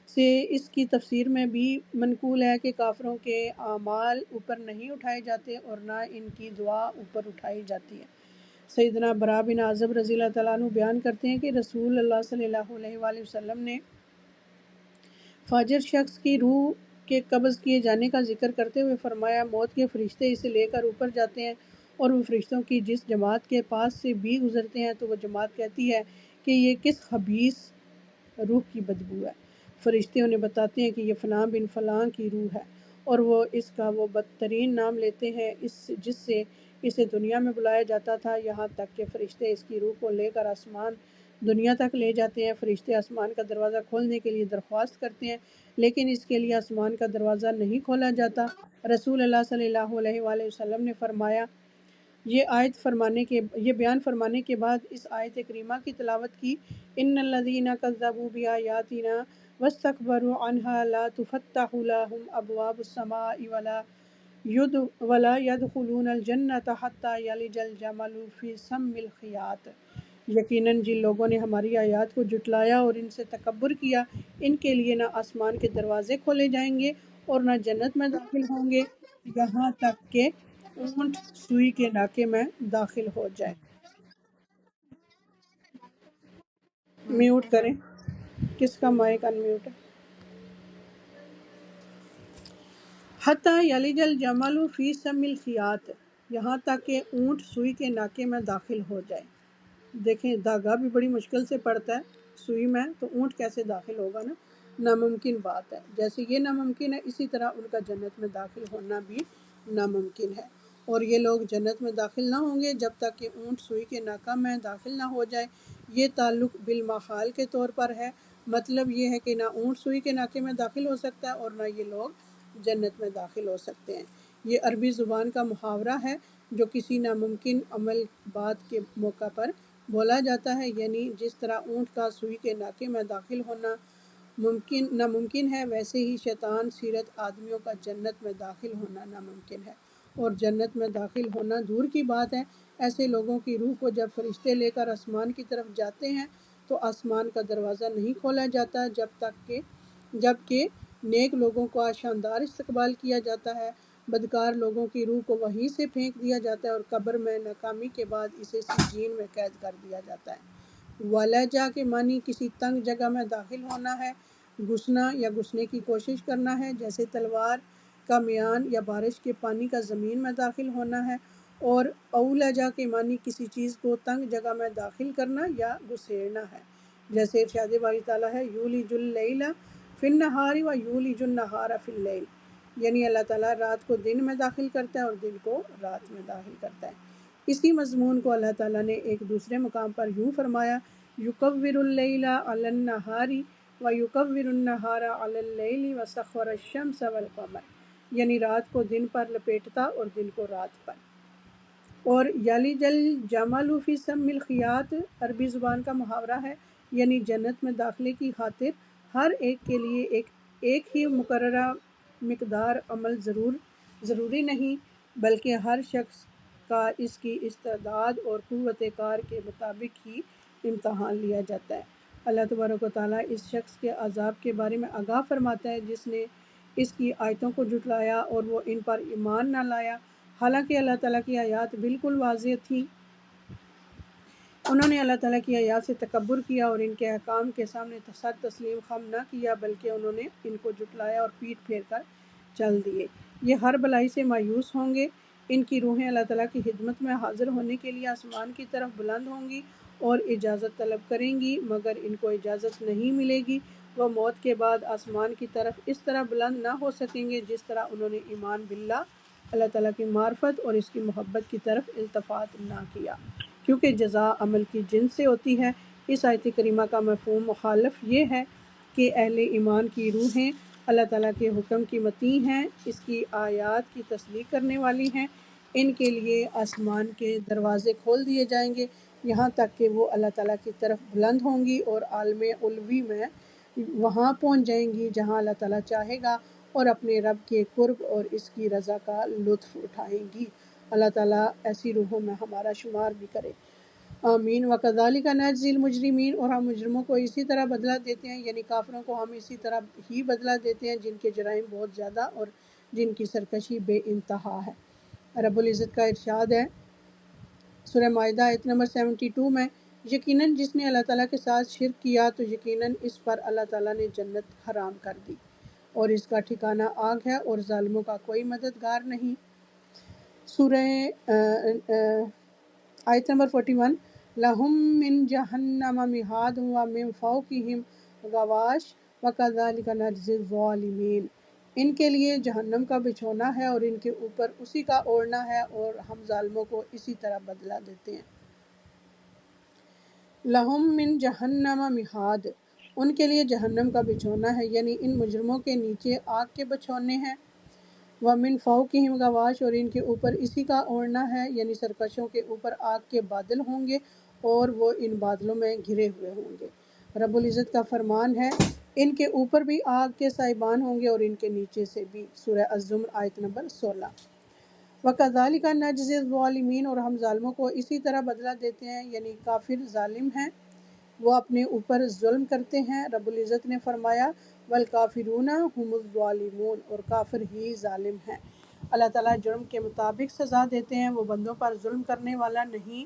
سے اس کی تفسیر میں بھی منقول ہے کہ کافروں کے اعمال اوپر نہیں اٹھائے جاتے اور نہ ان کی دعا اوپر اٹھائی جاتی ہے۔ سیدنا برا بن عازب رضی اللہ تعالیٰ عنہ بیان کرتے ہیں کہ رسول اللہ صلی اللہ علیہ وآلہ وسلم نے فاجر شخص کی روح کے قبض کیے جانے کا ذکر کرتے ہوئے فرمایا، موت کے فرشتے اسے لے کر اوپر جاتے ہیں اور وہ فرشتوں کی جس جماعت کے پاس سے بھی گزرتے ہیں تو وہ جماعت کہتی ہے کہ یہ کس خبیث روح کی بدبو ہے۔ فرشتے انہیں بتاتے ہیں کہ یہ فلاں بن فلاں کی روح ہے، اور وہ اس کا وہ بدترین نام لیتے ہیں جس سے اسے دنیا میں بلایا جاتا تھا، یہاں تک کہ فرشتے اس کی روح کو لے کر آسمان دنیا تک لے جاتے ہیں۔ فرشتے آسمان کا دروازہ کھولنے کے لیے درخواست کرتے ہیں، لیکن اس کے لیے آسمان کا دروازہ نہیں کھولا جاتا۔ رسول اللہ صلی اللہ علیہ وآلہ وسلم نے فرمایا، یہ بیان فرمانے کے بعد اس آیت کریمہ کی تلاوت کی، ان الذین کذبوا بآیاتنا واستکبروا عنہا لا تفتح لهم ابواب السماء ولا يدخلون الجنة حتى يلج الجمل في سم الخیاط۔ یقیناً جن لوگوں نے ہماری آیات کو جھٹلایا اور ان سے تکبر کیا، ان کے لیے نہ آسمان کے دروازے کھولے جائیں گے اور نہ جنت میں داخل ہوں گے یہاں تک کہ اونٹ سوئی کے ناکے میں داخل ہو جائے۔ میوٹ کریں، کس کا مائک ان میوٹ ہے؟ حتی یلج الجمل فی سم الخیاط، یہاں تک کہ اونٹ سوئی کے ناکے میں داخل ہو جائے۔ دیکھیں دھاگا بھی بڑی مشکل سے پڑتا ہے سوئی میں، تو اونٹ کیسے داخل ہوگا نا، ناممکن بات ہے۔ جیسے یہ ناممکن ہے، اسی طرح ان کا جنت میں داخل ہونا بھی ناممکن ہے، اور یہ لوگ جنت میں داخل نہ ہوں گے جب تک کہ اونٹ سوئی کے ناکہ میں داخل نہ ہو جائے۔ یہ تعلق بالمحال کے طور پر ہے، مطلب یہ ہے کہ نہ اونٹ سوئی کے ناکے میں داخل ہو سکتا ہے اور نہ یہ لوگ جنت میں داخل ہو سکتے ہیں۔ یہ عربی زبان کا محاورہ ہے جو کسی ناممکن عمل بات کے موقع پر بولا جاتا ہے، یعنی جس طرح اونٹ کا سوئی کے ناکے میں داخل ہونا ناممکن ہے، ویسے ہی شیطان سیرت آدمیوں کا جنت میں داخل ہونا ناممکن ہے، اور جنت میں داخل ہونا دور کی بات ہے۔ ایسے لوگوں کی روح کو جب فرشتے لے کر آسمان کی طرف جاتے ہیں تو آسمان کا دروازہ نہیں کھولا جاتا جب کہ نیک لوگوں کا شاندار استقبال کیا جاتا ہے، بدکار لوگوں کی روح کو وہیں سے پھینک دیا جاتا ہے اور قبر میں ناکامی کے بعد اسے سجین میں قید کر دیا جاتا ہے۔ ولجا کے معنی کسی تنگ جگہ میں داخل ہونا ہے، گھسنا یا گھسنے کی کوشش کرنا ہے، جیسے تلوار کا میان یا بارش کے پانی کا زمین میں داخل ہونا ہے، اور اولجا کے معنی کسی چیز کو تنگ جگہ میں داخل کرنا یا گھسیڑنا ہے، جیسے ارشاد باری تعالیٰ ہے یولج اللیل فی النہار و یولج النہار فی اللیل، یعنی اللہ تعالیٰ رات کو دن میں داخل کرتا ہے اور دن کو رات میں داخل کرتا ہے۔ اسی مضمون کو اللہ تعالیٰ نے ایک دوسرے مقام پر یوں فرمایا یکور اللیل علی النہار و یکور النہار علی اللیل وسخر الشمس والقمر، یعنی رات کو دن پر لپیٹتا اور دن کو رات پر۔ اور یلج الجمل فی سم الخیاط عربی زبان کا محاورہ ہے، یعنی جنت میں داخلے کی خاطر ہر ایک کے لیے ایک ہی مقررہ مقدار عمل ضروری نہیں، بلکہ ہر شخص کا اس کی استعداد اور قوت کار کے مطابق ہی امتحان لیا جاتا ہے۔ اللہ تبارک و تعالیٰ اس شخص کے عذاب کے بارے میں آگاہ فرماتا ہے جس نے اس کی آیتوں کو جھٹلایا اور وہ ان پر ایمان نہ لایا، حالانکہ اللہ تعالیٰ کی آیات بالکل واضح تھیں۔ انہوں نے اللہ تعالیٰ کی آیات سے تکبر کیا اور ان کے احکام کے سامنے سر تسلیم خم نہ کیا، بلکہ انہوں نے ان کو جھٹلایا اور پیٹھ پھیر کر چل دیے۔ یہ ہر بلائی سے مایوس ہوں گے، ان کی روحیں اللہ تعالیٰ کی خدمت میں حاضر ہونے کے لیے آسمان کی طرف بلند ہوں گی اور اجازت طلب کریں گی، مگر ان کو اجازت نہیں ملے گی۔ وہ موت کے بعد آسمان کی طرف اس طرح بلند نہ ہو سکیں گے جس طرح انہوں نے ایمان باللہ، اللہ تعالیٰ کی معرفت اور اس کی محبت کی طرف التفات نہ کیا، کیونکہ جزا عمل کی جنس سے ہوتی ہے۔ اس آیت کریمہ کا مفہوم مخالف یہ ہے کہ اہل ایمان کی روحیں اللہ تعالیٰ کے حکم کی مطیع ہیں، اس کی آیات کی تصدیق کرنے والی ہیں، ان کے لیے آسمان کے دروازے کھول دیے جائیں گے یہاں تک کہ وہ اللہ تعالیٰ کی طرف بلند ہوں گی اور عالم علوی میں وہاں پہنچ جائیں گی جہاں اللہ تعالیٰ چاہے گا، اور اپنے رب کے قرب اور اس کی رضا کا لطف اٹھائیں گی۔ اللہ تعالیٰ ایسی روحوں میں ہمارا شمار بھی کرے، آمین۔ وَكَذَلِكَ نَجْزِي الْمُجْرِمِينَ، اور ہم مجرموں کو اسی طرح بدلہ دیتے ہیں، یعنی کافروں کو ہم اسی طرح ہی بدلہ دیتے ہیں جن کے جرائم بہت زیادہ اور جن کی سرکشی بے انتہا ہے۔ رب العزت کا ارشاد ہے سورہ مائدہ آیت نمبر 72 میں، یقیناً جس نے اللہ تعالیٰ کے ساتھ شرک کیا تو یقیناً اس پر اللہ تعالیٰ نے جنت حرام کر دی اور اس کا ٹھکانہ آگ ہے اور ظالموں کا کوئی مددگار نہیں۔ سورہ آیت نمبر 41، لَهُم مِّن جَهَنَّمَ مِہَادٌ وَمِن فَوْقِهِمْ غَوَاشٍ وَكَذَلِكَ نَجْزِي الظَّالِمِينَ، ان کے لیے جہنم کا بچھونا ہے اور ان کے اوپر اسی کا اوڑھنا ہے اور ہم ظالموں کو اسی طرح بدلہ دیتے ہیں۔ لَهُم مِّن جَهَنَّمَ مِہَاد، ان کے لیے جہنم کا بچھونا ہے، یعنی ان مجرموں کے نیچے آگ کے بچھونے ہیں۔ وَمِن فَوْقِهِمْ غَوَاشٍ، اور ان کے اوپر اسی کا اوڑھنا ہے، یعنی سرکشوں کے اوپر آگ کے بادل ہوں گے اور وہ ان بادلوں میں گھرے ہوئے ہوں گے۔ رب العزت کا فرمان ہے ان کے اوپر بھی آگ کے سائبان ہوں گے اور ان کے نیچے سے بھی۔ سورہ الزمر آیت نمبر 16۔ وَكَذَلِكَ نَجْزِي الظَّالِمِينَ، اور ہم ظالموں کو اسی طرح بدلہ دیتے ہیں، یعنی کافر ظالم ہیں، وہ اپنے اوپر ظلم کرتے ہیں۔ رب العزت نے فرمایا وَالْكَافِرُونَ هُمُ الظَّالِمُونَ، اور کافر ہی ظالم ہیں۔ اللہ تعالیٰ جرم کے مطابق سزا دیتے ہیں، وہ بندوں پر ظلم کرنے والا نہیں۔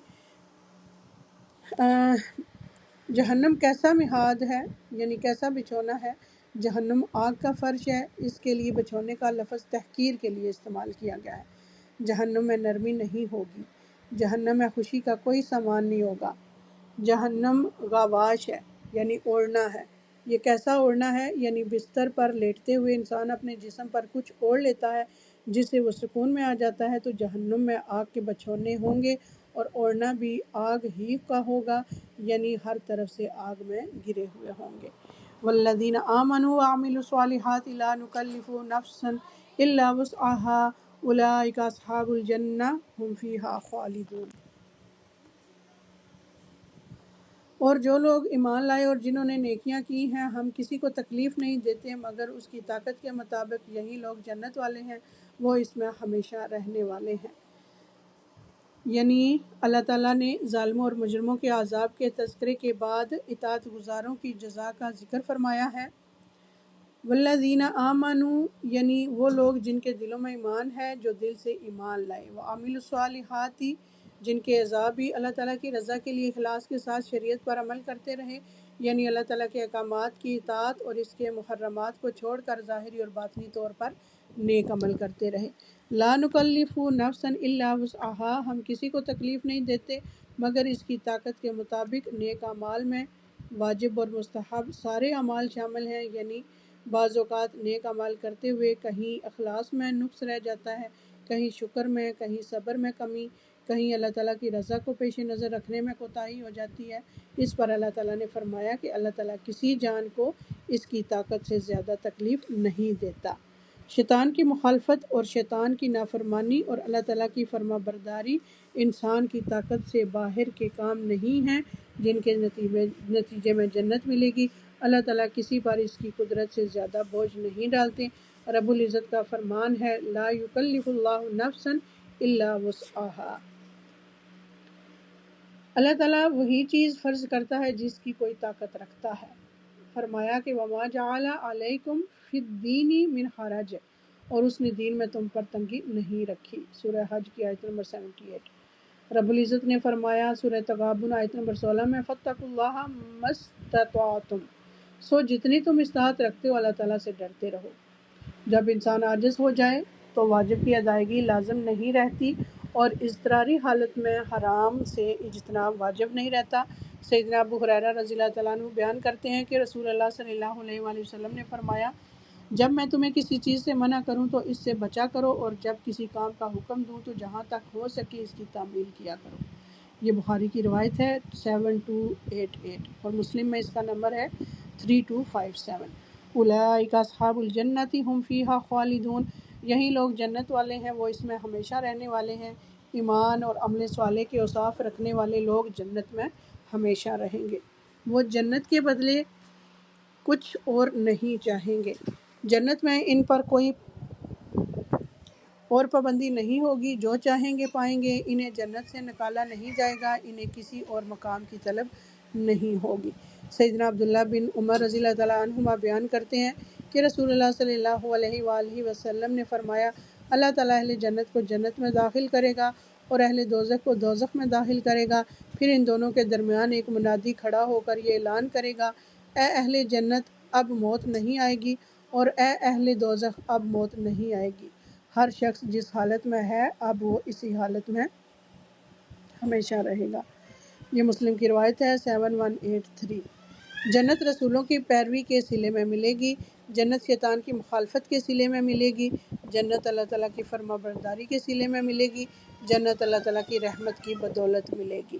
جہنم کیسا مہاد ہے، یعنی کیسا بچھونا ہے؟ جہنم آگ کا فرش ہے، اس کے لیے بچھونے کا لفظ تحقیر کے لیے استعمال کیا گیا ہے۔ جہنم میں نرمی نہیں ہوگی، جہنم میں خوشی کا کوئی سامان نہیں ہوگا۔ جہنم غواش ہے، یعنی اوڑھنا ہے۔ یہ کیسا اوڑھنا ہے؟ یعنی بستر پر لیٹتے ہوئے انسان اپنے جسم پر کچھ اوڑھ لیتا ہے جس سے وہ سکون میں آ جاتا ہے، تو جہنم میں آگ کے بچھونے ہوں گے اور اوڑھنا بھی آگ ہی کا ہوگا، یعنی ہر طرف سے آگ میں گرے ہوئے ہوں گے۔ والذین آمنوا وعملوا الصالحات لا نکلف نفسا الا وسعها اولئک اصحاب الجنہ هم فیہا خالدون۔ اور جو لوگ ایمان لائے اور جنہوں نے نیکیاں کی ہیں، ہم کسی کو تکلیف نہیں دیتے مگر اس کی طاقت کے مطابق، یہی لوگ جنت والے ہیں، وہ اس میں ہمیشہ رہنے والے ہیں۔ یعنی اللہ تعالیٰ نے ظالموں اور مجرموں کے عذاب کے تذکرے کے بعد اطاعت گزاروں کی جزا کا ذکر فرمایا ہے۔ والذین آمنوا، یعنی وہ لوگ جن کے دلوں میں ایمان ہے، جو دل سے ایمان لائے، وعملوا الصالحات، جن کے اعضاء بھی اللہ تعالیٰ کی رضا کے لیے اخلاص کے ساتھ شریعت پر عمل کرتے رہے، یعنی اللہ تعالیٰ کے احکامات کی اطاعت اور اس کے محرمات کو چھوڑ کر ظاہری اور باطنی طور پر نیک عمل کرتے رہے۔ لا نکلف نفسا الا وسعها، ہم کسی کو تکلیف نہیں دیتے مگر اس کی طاقت کے مطابق۔ نیک اعمال میں واجب اور مستحب سارے اعمال شامل ہیں، یعنی بعض اوقات نیک اعمال کرتے ہوئے کہیں اخلاص میں نقص رہ جاتا ہے، کہیں شکر میں، کہیں صبر میں کمی، کہیں اللہ تعالیٰ کی رضا کو پیش نظر رکھنے میں کوتاہی ہو جاتی ہے۔ اس پر اللہ تعالیٰ نے فرمایا کہ اللہ تعالیٰ کسی جان کو اس کی طاقت سے زیادہ تکلیف نہیں دیتا۔ شیطان کی مخالفت اور شیطان کی نافرمانی اور اللہ تعالیٰ کی فرما برداری انسان کی طاقت سے باہر کے کام نہیں ہیں جن کے نتیجے میں جنت ملے گی۔ اللہ تعالیٰ کسی پر اس کی قدرت سے زیادہ بوجھ نہیں ڈالتے۔ رب العزت کا فرمان ہے لا یکلف اللہ نفسا الا وسعها۔ اللہ تعالیٰ وہی چیز فرض کرتا ہے جس کی کوئی طاقت رکھتا ہے۔ فرمایا کہ وما جعل علیکم فی الدین من حرج، اور اس نے دین میں تم پر تنگی نہیں رکھی۔ سورہ حج کی آیت نمبر 78۔ رب العزت نے فرمایا سورہ تغابن آیت نمبر 16 میں فاتقوا اللہ ما استطعتم، سو جتنی تم استطاعت رکھتے ہو اللہ تعالیٰ سے ڈرتے رہو۔ جب انسان عاجز ہو جائے تو واجب کی ادائیگی لازم نہیں رہتی اور اضطراری حالت میں حرام سے اجتناب واجب نہیں رہتا۔ سیدنا ابو ہریرہ رضی اللہ تعالیٰ عنہ بیان کرتے ہیں کہ رسول اللہ صلی اللہ علیہ وآلہ وسلم نے فرمایا جب میں تمہیں کسی چیز سے منع کروں تو اس سے بچا کرو، اور جب کسی کام کا حکم دوں تو جہاں تک ہو سکے اس کی تعمیل کیا کرو۔ یہ بخاری کی روایت ہے 7288 اور مسلم میں اس کا نمبر ہے 3257۔ اولئک اصحاب الجنۃ ھم فیہا خالدون، یہی لوگ جنت والے ہیں، وہ اس میں ہمیشہ رہنے والے ہیں۔ ایمان اور عمل صالح کے اوصاف رکھنے والے لوگ جنت میں ہمیشہ رہیں گے، وہ جنت کے بدلے کچھ اور نہیں چاہیں گے۔ جنت میں ان پر کوئی اور پابندی نہیں ہوگی، جو چاہیں گے پائیں گے، انہیں جنت سے نکالا نہیں جائے گا، انہیں کسی اور مقام کی طلب نہیں ہوگی۔ سیدنا عبداللہ بن عمر رضی اللہ تعالیٰ عنہما بیان کرتے ہیں کہ رسول اللہ صلی اللہ علیہ وآلہ وسلم نے فرمایا اللہ تعالیٰ اہل جنت کو جنت میں داخل کرے گا اور اہل دوزخ کو دوزخ میں داخل کرے گا، پھر ان دونوں کے درمیان ایک منادی کھڑا ہو کر یہ اعلان کرے گا اے اہل جنت اب موت نہیں آئے گی، اور اے اہل دوزخ اب موت نہیں آئے گی۔ ہر شخص جس حالت میں ہے اب وہ اسی حالت میں ہمیشہ رہے گا۔ یہ مسلم کی روایت ہے 7183۔ جنت رسولوں کی پیروی کے صلے میں ملے گی، جنت شیطان کی مخالفت کے صلے میں ملے گی، جنت اللہ تعالیٰ کی فرما برداری کے صلے میں ملے گی، جنت اللہ تعالیٰ کی رحمت کی بدولت ملے گی۔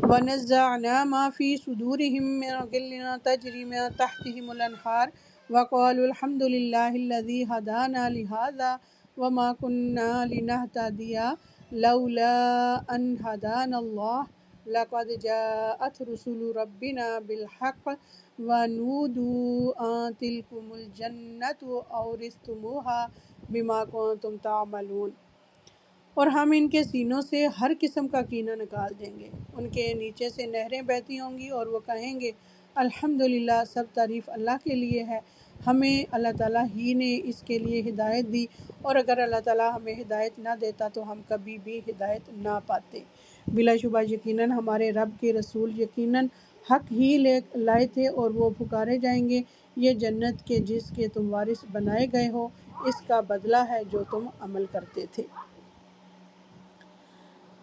وَنَزَّعْنَا مَا فِي صُدُورِهِم مِّن غِلٍّ تَجْرِي مِن تَحْتِهِمُ الْأَنْهَارُ وَقَالُوا الْحَمْدُ لِلَّهِ الَّذِي هَدَانَا لِهَٰذَا وَمَا كُنَّا لِنَهْتَدِيَ لَوْلَا أَنْ هَدَانَا اللَّهُ لَقَدْ جَاءَتْ رُسُلُ رَبِّنَا بِالْحَقِّ وَنُودُوا أَن تِلْكُمُ الْجَنَّةُ أَوْرِثْتُمُوهَا بِمَا كُنتُمْ تَعْمَلُونَ۔ اور ہم ان کے سینوں سے ہر قسم کا کینہ نکال دیں گے، ان کے نیچے سے نہریں بہتی ہوں گی اور وہ کہیں گے الحمدللہ، سب تعریف اللہ کے لیے ہے، ہمیں اللہ تعالیٰ ہی نے اس کے لیے ہدایت دی، اور اگر اللہ تعالیٰ ہمیں ہدایت نہ دیتا تو ہم کبھی بھی ہدایت نہ پاتے۔ بلا شبہ یقیناً ہمارے رب کے رسول یقیناً حق ہی لائے تھے، اور وہ پکارے جائیں گے یہ جنت کے جس کے تم وارث بنائے گئے ہو، اس کا بدلہ ہے جو تم عمل کرتے تھے۔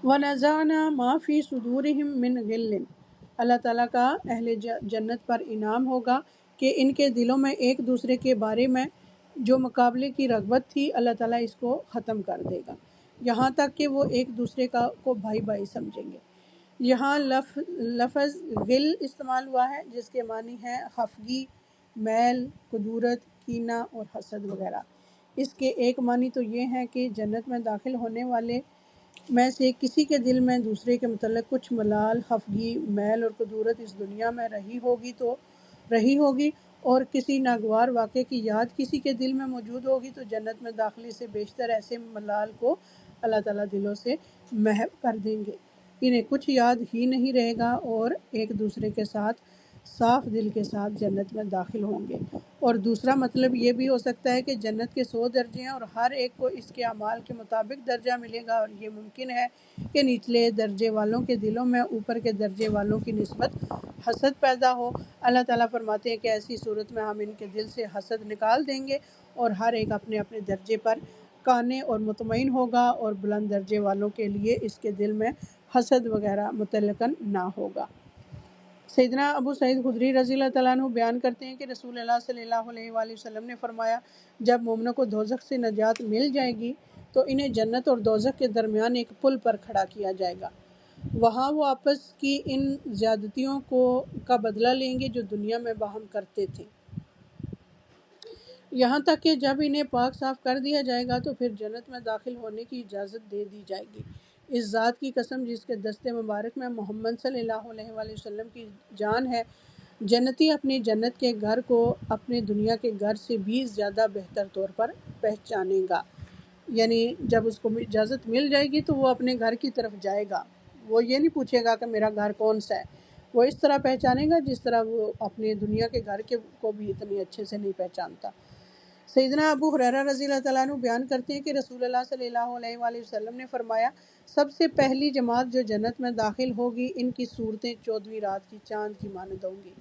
وَنَزَعْنَا مَا فِي صُدُورِهِم مِّن غِلٍّ، اللہ تعالیٰ کا اہل جنت پر انعام ہوگا کہ ان کے دلوں میں ایک دوسرے کے بارے میں جو مقابلے کی رغبت تھی اللہ تعالیٰ اس کو ختم کر دے گا، یہاں تک کہ وہ ایک دوسرے کو بھائی بھائی سمجھیں گے۔ یہاں لفظ غل استعمال ہوا ہے جس کے معنی ہے خفگی، میل، کدورت، کینہ اور حسد وغیرہ۔ اس کے ایک معنی تو یہ ہے کہ جنت میں داخل ہونے والے میں سے کسی کے دل میں دوسرے کے متعلق کچھ ملال، خفگی، میل اور کدورت اس دنیا میں رہی ہوگی، اور کسی ناگوار واقعے کی یاد کسی کے دل میں موجود ہوگی تو جنت میں داخلے سے بیشتر ایسے ملال کو اللہ تعالیٰ دلوں سے محو کر دیں گے، انہیں کچھ یاد ہی نہیں رہے گا اور ایک دوسرے کے ساتھ صاف دل کے ساتھ جنت میں داخل ہوں گے۔ اور دوسرا مطلب یہ بھی ہو سکتا ہے کہ جنت کے 100 درجے ہیں اور ہر ایک کو اس کے اعمال کے مطابق درجہ ملے گا، اور یہ ممکن ہے کہ نچلے درجے والوں کے دلوں میں اوپر کے درجے والوں کی نسبت حسد پیدا ہو۔ اللہ تعالیٰ فرماتے ہیں کہ ایسی صورت میں ہم ان کے دل سے حسد نکال دیں گے اور ہر ایک اپنے اپنے درجے پر قانع اور مطمئن ہوگا، اور بلند درجے والوں کے لیے اس کے دل میں حسد وغیرہ متعلقاً نہ ہوگا۔ سیدنا ابو سعید خدری رضی اللہ تعالیٰ عنہ بیان کرتے ہیں کہ رسول اللہ صلی اللہ علیہ وآلہ وسلم نے فرمایا، جب مومنوں کو دوزخ سے نجات مل جائے گی تو انہیں جنت اور دوزخ کے درمیان ایک پل پر کھڑا کیا جائے گا۔ وہاں وہ آپس کی ان زیادتیوں کا بدلہ لیں گے جو دنیا میں باہم کرتے تھے، یہاں تک کہ جب انہیں پاک صاف کر دیا جائے گا تو پھر جنت میں داخل ہونے کی اجازت دے دی جائے گی۔ اس ذات کی قسم جس کے دست مبارک میں محمد صلی اللہ علیہ وآلہ وسلم کی جان ہے، جنتی اپنی جنت کے گھر کو اپنے دنیا کے گھر سے بھی زیادہ بہتر طور پر پہچانے گا۔ یعنی جب اس کو اجازت مل جائے گی تو وہ اپنے گھر کی طرف جائے گا، وہ یہ نہیں پوچھے گا کہ میرا گھر کون سا ہے، وہ اس طرح پہچانے گا جس طرح وہ اپنے دنیا کے گھر کو بھی اتنی اچھے سے نہیں پہچانتا۔ سیدنا ابو ہریرہ رضی اللہ تعالیٰ عنہ بیان کرتے ہیں کہ رسول اللہ صلی اللہ علیہ وآلہ وسلم نے فرمایا، سب سے پہلی جماعت جو جنت میں داخل ہوگی ان کی صورتیں 14ویں رات کی چاند کی مانند ہوں گی۔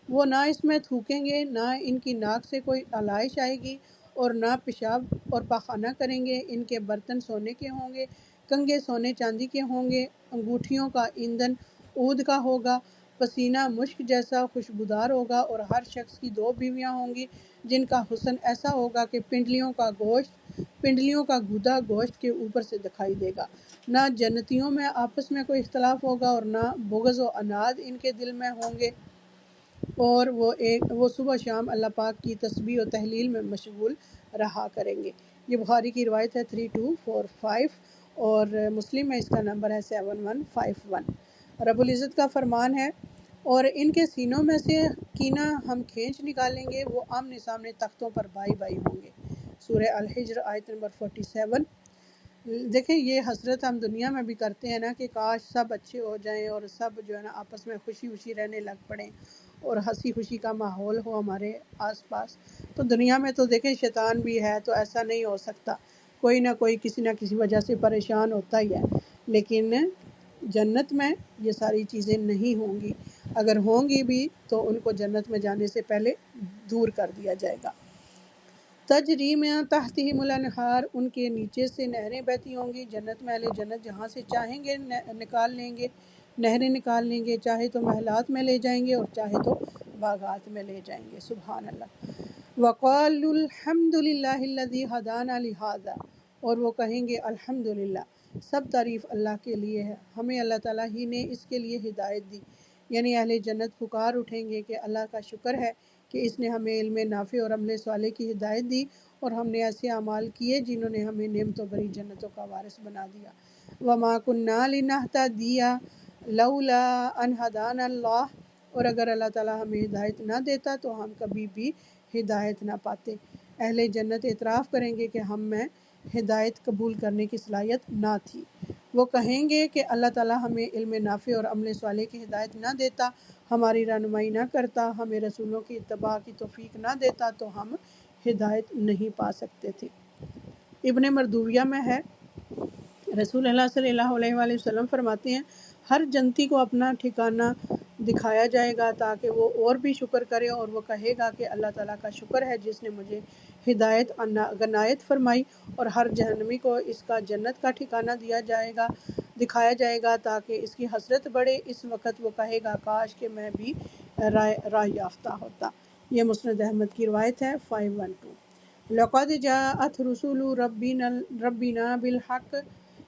وہ نہ اس میں تھوکیں گے، نہ ان کی ناک سے کوئی آلائش آئے گی، اور نہ پیشاب اور پاخانہ کریں گے۔ ان کے برتن سونے کے ہوں گے، کنگھے سونے چاندی کے ہوں گے، انگوٹھیوں کا ایندھن عود کا ہوگا، پسینہ مشک جیسا خوشبودار ہوگا، اور ہر شخص کی 2 بیویاں ہوں گی جن کا حسن ایسا ہوگا کہ پنڈلیوں کا گودا گوشت کے اوپر سے دکھائی دے گا۔ نہ جنتیوں میں آپس میں کوئی اختلاف ہوگا اور نہ بغض و عناد ان کے دل میں ہوں گے، اور وہ صبح شام اللہ پاک کی تسبیح و تحلیل میں مشغول رہا کریں گے۔ یہ بخاری کی روایت ہے 3245، اور مسلم میں اس کا نمبر ہے 7151۔ رب العزت کا فرمان ہے، اور ان کے سینوں میں سے کینہ ہم کھینچ نکالیں گے، وہ آمنے سامنے تختوں پر بھائی بھائی ہوں گے۔ سورہ الحجر آیت نمبر 47۔ دیکھیں یہ حسرت ہم دنیا میں بھی کرتے ہیں نا کہ کاش سب اچھے ہو جائیں اور سب جو ہے نا آپس میں خوشی خوشی رہنے لگ پڑیں اور ہنسی خوشی کا ماحول ہو ہمارے آس پاس۔ تو دنیا میں تو دیکھیں شیطان بھی ہے تو ایسا نہیں ہو سکتا، کوئی نہ کوئی کسی نہ کسی وجہ سے پریشان ہوتا ہی ہے، لیکن جنت میں یہ ساری چیزیں نہیں ہوں گی، اگر ہوں گی بھی تو ان کو جنت میں جانے سے پہلے دور کر دیا جائے گا۔ تجری من تحتہم الانہار، ان کے نیچے سے نہریں بہتی ہوں گی۔ جنت میں اہل جنت جہاں سے چاہیں گے نکال لیں گے، نہریں نکال لیں گے، چاہے تو محلات میں لے جائیں گے اور چاہے تو باغات میں لے جائیں گے۔ سبحان اللہ۔ وقالوا الحمد للہ الذی ہدانا لہذا، اور وہ کہیں گے الحمدللہ، سب تعریف اللہ کے لیے ہے، ہمیں اللہ تعالیٰ ہی نے اس کے لیے ہدایت دی۔ یعنی اہل جنت پکار اٹھیں گے کہ اللہ کا شکر ہے کہ اس نے ہمیں علم نافع اور عمل صالح کی ہدایت دی، اور ہم نے ایسے اعمال کیے جنہوں نے ہمیں نعمتوں بھری جنتوں کا وارث بنا دیا۔ وما كنا لنهتدي لولا ان هدانا اللہ، اور اگر اللہ تعالیٰ ہمیں ہدایت نہ دیتا تو ہم کبھی بھی ہدایت نہ پاتے۔ اہل جنت اعتراف کریں گے کہ ہم میں ہدایت قبول کرنے کی صلاحیت نہ تھی۔ وہ کہیں گے کہ اللہ تعالیٰ ہمیں علم نافع اور عمل صالح کی ہدایت نہ دیتا، ہماری رہنمائی نہ کرتا، ہمیں رسولوں کی اتباع کی توفیق نہ دیتا تو ہم ہدایت نہیں پا سکتے تھے۔ ابن مردویہ میں ہے، رسول اللہ صلی اللہ علیہ وآلہ وسلم فرماتے ہیں، ہر جنتی کو اپنا ٹھکانہ دکھایا جائے گا تاکہ وہ اور بھی شکر کرے، اور وہ کہے گا کہ اللہ تعالیٰ کا شکر ہے جس نے مجھے ہدایت عنایت فرمائی، اور ہر جہنمی کو اس کا جنت کا ٹھکانہ دکھایا جائے گا تاکہ اس کی حسرت بڑھے۔ اس وقت وہ کہے گا کاش کہ میں بھی راہ یافتہ ہوتا۔ یہ مسند احمد کی روایت ہے 512۔ لقد جاءت رسول ربنا بالحق،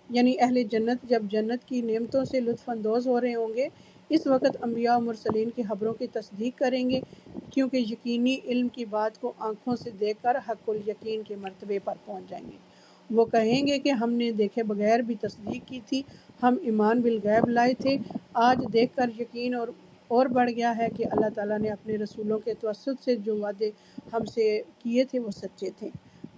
یعنی اہل جنت جب جنت کی نعمتوں سے لطف اندوز ہو رہے ہوں گے، اس وقت انبیاء و مرسلین کی خبروں کی تصدیق کریں گے، کیونکہ یقینی علم کی بات کو آنکھوں سے دیکھ کر حق الیقین کے مرتبے پر پہنچ جائیں گے۔ وہ کہیں گے کہ ہم نے دیکھے بغیر بھی تصدیق کی تھی، ہم ایمان بالغیب لائے تھے، آج دیکھ کر یقین اور بڑھ گیا ہے کہ اللہ تعالیٰ نے اپنے رسولوں کے توسط سے جو وعدے ہم سے کیے تھے وہ سچے تھے۔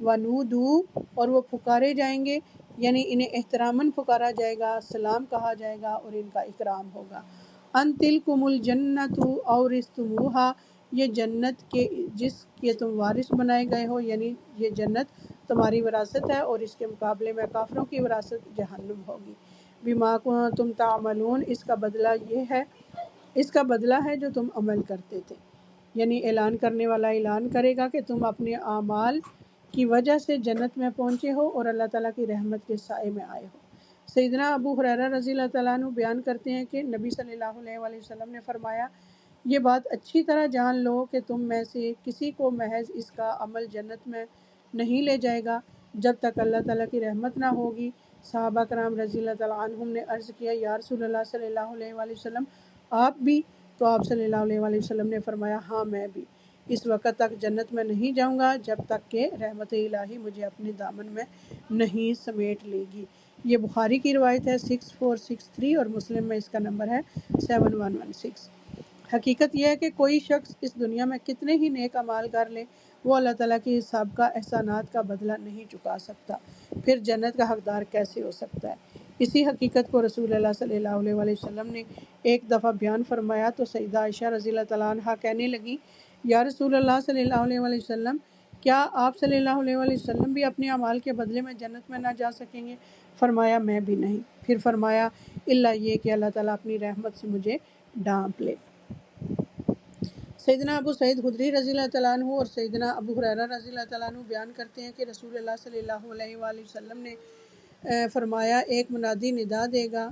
وَنُودُوا، اور وہ پکارے جائیں گے، یعنی انہیں احتراماً پکارا جائے گا، سلام کہا جائے گا اور ان کا اکرام ہوگا۔ ان تلکم الجنت اورثتموہا، یہ جنت کے جس کے تم وارث بنائے گئے ہو، یعنی یہ جنت تمہاری وراثت ہے، اور اس کے مقابلے میں کافروں کی وراثت جہنم ہوگی۔ بما کنتم تعملون، اس کا بدلہ یہ ہے، اس کا بدلہ ہے جو تم عمل کرتے تھے۔ یعنی اعلان کرنے والا اعلان کرے گا کہ تم اپنے اعمال کی وجہ سے جنت میں پہنچے ہو اور اللہ تعالیٰ کی رحمت کے سائے میں آئے ہو۔ سیدنا ابو ہریرہ رضی اللہ تعالیٰ عنہ بیان کرتے ہیں کہ نبی صلی اللہ علیہ وآلہ وسلم نے فرمایا، یہ بات اچھی طرح جان لو کہ تم میں سے کسی کو محض اس کا عمل جنت میں نہیں لے جائے گا جب تک اللہ تعالیٰ کی رحمت نہ ہوگی۔ صحابہ کرام رضی اللہ تعالیٰ عنہم نے عرض کیا، یا رسول اللہ صلی اللہ علیہ وآلہ وسلم، آپ بھی؟ تو آپ صلی اللہ علیہ وآلہ وسلم نے فرمایا، ہاں میں بھی۔ اس وقت تک جنت میں نہیں جاؤں گا جب تک کہ رحمت الہی مجھے اپنے دامن میں نہیں سمیٹ لے گی۔ یہ بخاری کی روایت ہے 6463 اور مسلم میں اس کا نمبر ہے 7116۔ حقیقت یہ ہے کہ کوئی شخص اس دنیا میں کتنے ہی نیک اعمال کر لے، وہ اللہ تعالیٰ کی سابقہ احسانات کا بدلہ نہیں چکا سکتا، پھر جنت کا حقدار کیسے ہو سکتا ہے؟ اسی حقیقت کو رسول اللہ صلی اللہ علیہ وآلہ وسلم نے ایک دفعہ بیان فرمایا تو سیدہ عائشہ رضی اللہ تعالیٰ عنہا کہنے لگیں، یا رسول اللہ صلی اللہ علیہ وآلہ وسلم، کیا آپ صلی اللہ علیہ وآلہ وسلم بھی اپنے اعمال کے بدلے میں جنت میں نہ جا سکیں گے؟ فرمایا، میں بھی نہیں۔ پھر فرمایا، الا یہ کہ اللہ تعالیٰ اپنی رحمت سے مجھے ڈانپ لے۔ سیدنا ابو سعید خدری رضی اللہ تعالیٰ عنہ اور سیدنا ابو ہریرہ رضی اللہ تعالیٰ عنہ بیان کرتے ہیں کہ رسول اللہ صلی اللہ علیہ وآلہ وسلم نے فرمایا، ایک منادی ندا دے گا،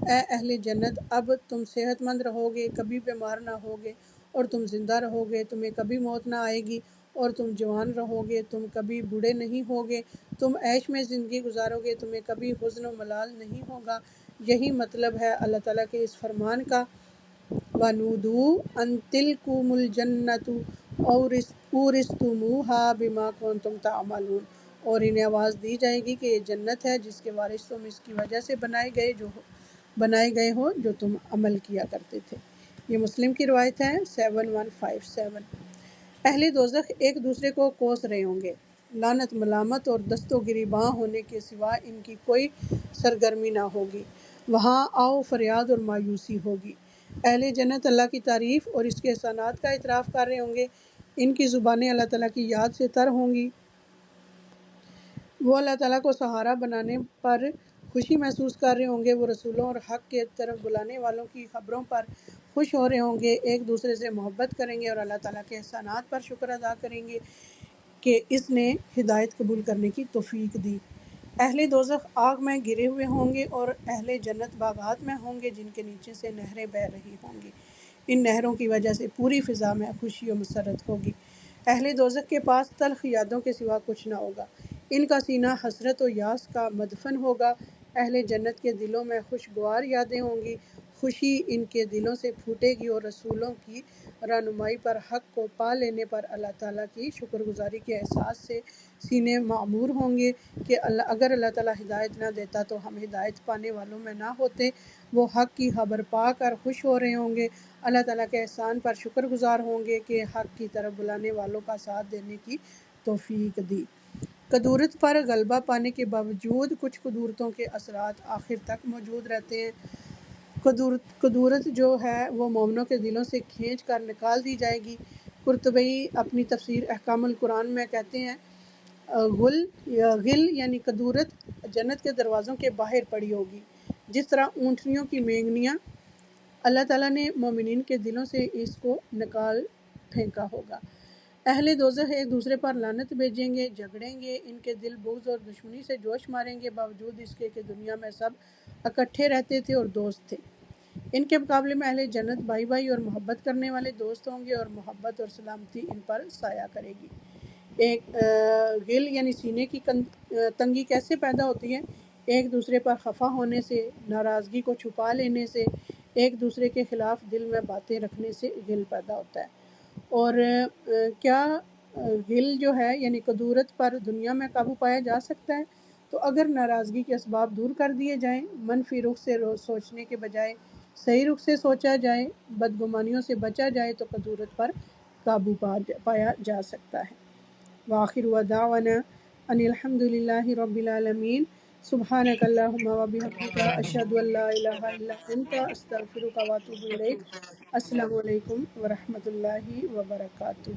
اے اہل جنت، اب تم صحت مند رہو گے، کبھی بیمار نہ ہوگے، اور تم زندہ رہو گے، تمہیں کبھی موت نہ آئے گی، اور تم جوان رہو گے، تم کبھی بوڑھے نہیں ہوگے، تم عیش میں زندگی گزارو گے، تمہیں کبھی حزن و ملال نہیں ہوگا۔ یہی مطلب ہے اللہ تعالیٰ کے اس فرمان کا، وَنُودُوا أَن تِلْكُمُ الْجَنَّةُ أُورِثْتُمُوهَا بِمَا كُنتُمْ تَعْمَلُونَ، اور انہیں آواز دی جائے گی کہ یہ جنت ہے جس کے وارث تم اس کی وجہ سے بنائے گئے ہو جو تم عمل کیا کرتے تھے۔ یہ مسلم کی روایت ہے 7157۔ اہل دوزخ ایک دوسرے کو کوس رہے ہوں گے، لعنت ملامت اور دست و گریباں ہونے کے سوا ان کی کوئی سرگرمی نہ ہوگی، وہاں آؤ فریاد اور مایوسی ہوگی۔ اہل جنت اللہ کی تعریف اور اس کے احسانات کا اعتراف کر رہے ہوں گے، ان کی زبانیں اللہ تعالیٰ کی یاد سے تر ہوں گی، وہ اللہ تعالیٰ کو سہارا بنانے پر خوشی محسوس کر رہے ہوں گے، وہ رسولوں اور حق کے طرف بلانے والوں کی خبروں پر خوش ہو رہے ہوں گے، ایک دوسرے سے محبت کریں گے اور اللہ تعالیٰ کے احسانات پر شکر ادا کریں گے کہ اس نے ہدایت قبول کرنے کی توفیق دی۔ اہل دوزخ آگ میں گرے ہوئے ہوں گے اور اہل جنت باغات میں ہوں گے جن کے نیچے سے نہریں بہہ رہی ہوں گی، ان نہروں کی وجہ سے پوری فضا میں خوشی و مسرت ہوگی۔ اہل دوزخ کے پاس تلخ یادوں کے سوا کچھ نہ ہوگا، ان کا سینہ حسرت و یاس کا مدفن ہوگا۔ اہل جنت کے دلوں میں خوشگوار یادیں ہوں گی، خوشی ان کے دلوں سے پھوٹے گی، اور رسولوں کی رہنمائی پر حق کو پا لینے پر اللہ تعالیٰ کی شکر گزاری کے احساس سے سینے معمور ہوں گے کہ اگر اللہ تعالیٰ ہدایت نہ دیتا تو ہم ہدایت پانے والوں میں نہ ہوتے۔ وہ حق کی خبر پا کر خوش ہو رہے ہوں گے، اللہ تعالیٰ کے احسان پر شکر گزار ہوں گے کہ حق کی طرف بلانے والوں کا ساتھ دینے کی توفیق دی۔ قدورت پر غلبہ پانے کے باوجود کچھ قدورتوں کے اثرات آخر تک موجود رہتے ہیں۔ قدورت جو ہے وہ مومنوں کے دلوں سے کھینچ کر نکال دی جائے گی۔ قرطبی اپنی تفسیر احکام القرآن میں کہتے ہیں، غل یعنی قدورت جنت کے دروازوں کے باہر پڑی ہوگی، جس طرح اونٹنیوں کی مینگنیاں۔ اللہ تعالیٰ نے مومنین کے دلوں سے اس کو نکال پھینکا ہوگا۔ اہل دوزخ ایک دوسرے پر لعنت بھیجیں گے، جھگڑیں گے، ان کے دل بغض اور دشمنی سے جوش ماریں گے، باوجود اس کے کہ دنیا میں سب اکٹھے رہتے تھے اور دوست تھے۔ ان کے مقابلے میں اہل جنت بھائی بھائی اور محبت کرنے والے دوست ہوں گے، اور محبت اور سلامتی ان پر سایہ کرے گی۔ ایک غل یعنی سینے کی تنگی کیسے پیدا ہوتی ہے؟ ایک دوسرے پر خفا ہونے سے، ناراضگی کو چھپا لینے سے، ایک دوسرے کے خلاف دل میں باتیں رکھنے سے غل پیدا ہوتا ہے۔ اور کیا غل جو ہے یعنی قدورت پر دنیا میں قابو پایا جا سکتا ہے؟ تو اگر ناراضگی کے اسباب دور کر دیے جائیں، منفی رخ سے سوچنے کے بجائے صحیح رخ سے سوچا جائے، بدگمانیوں سے بچا جائے تو قدورت پر قابو پایا جا سکتا ہے۔ وآخر دعوانا ان الحمد للہ رب العالمین۔ سبحانک اللہم و بحمدک، اشہد ان لا الہ الا انت، استغفرک و اتوب الیک۔ السلام علیکم ورحمۃ اللہ وبرکاتہ۔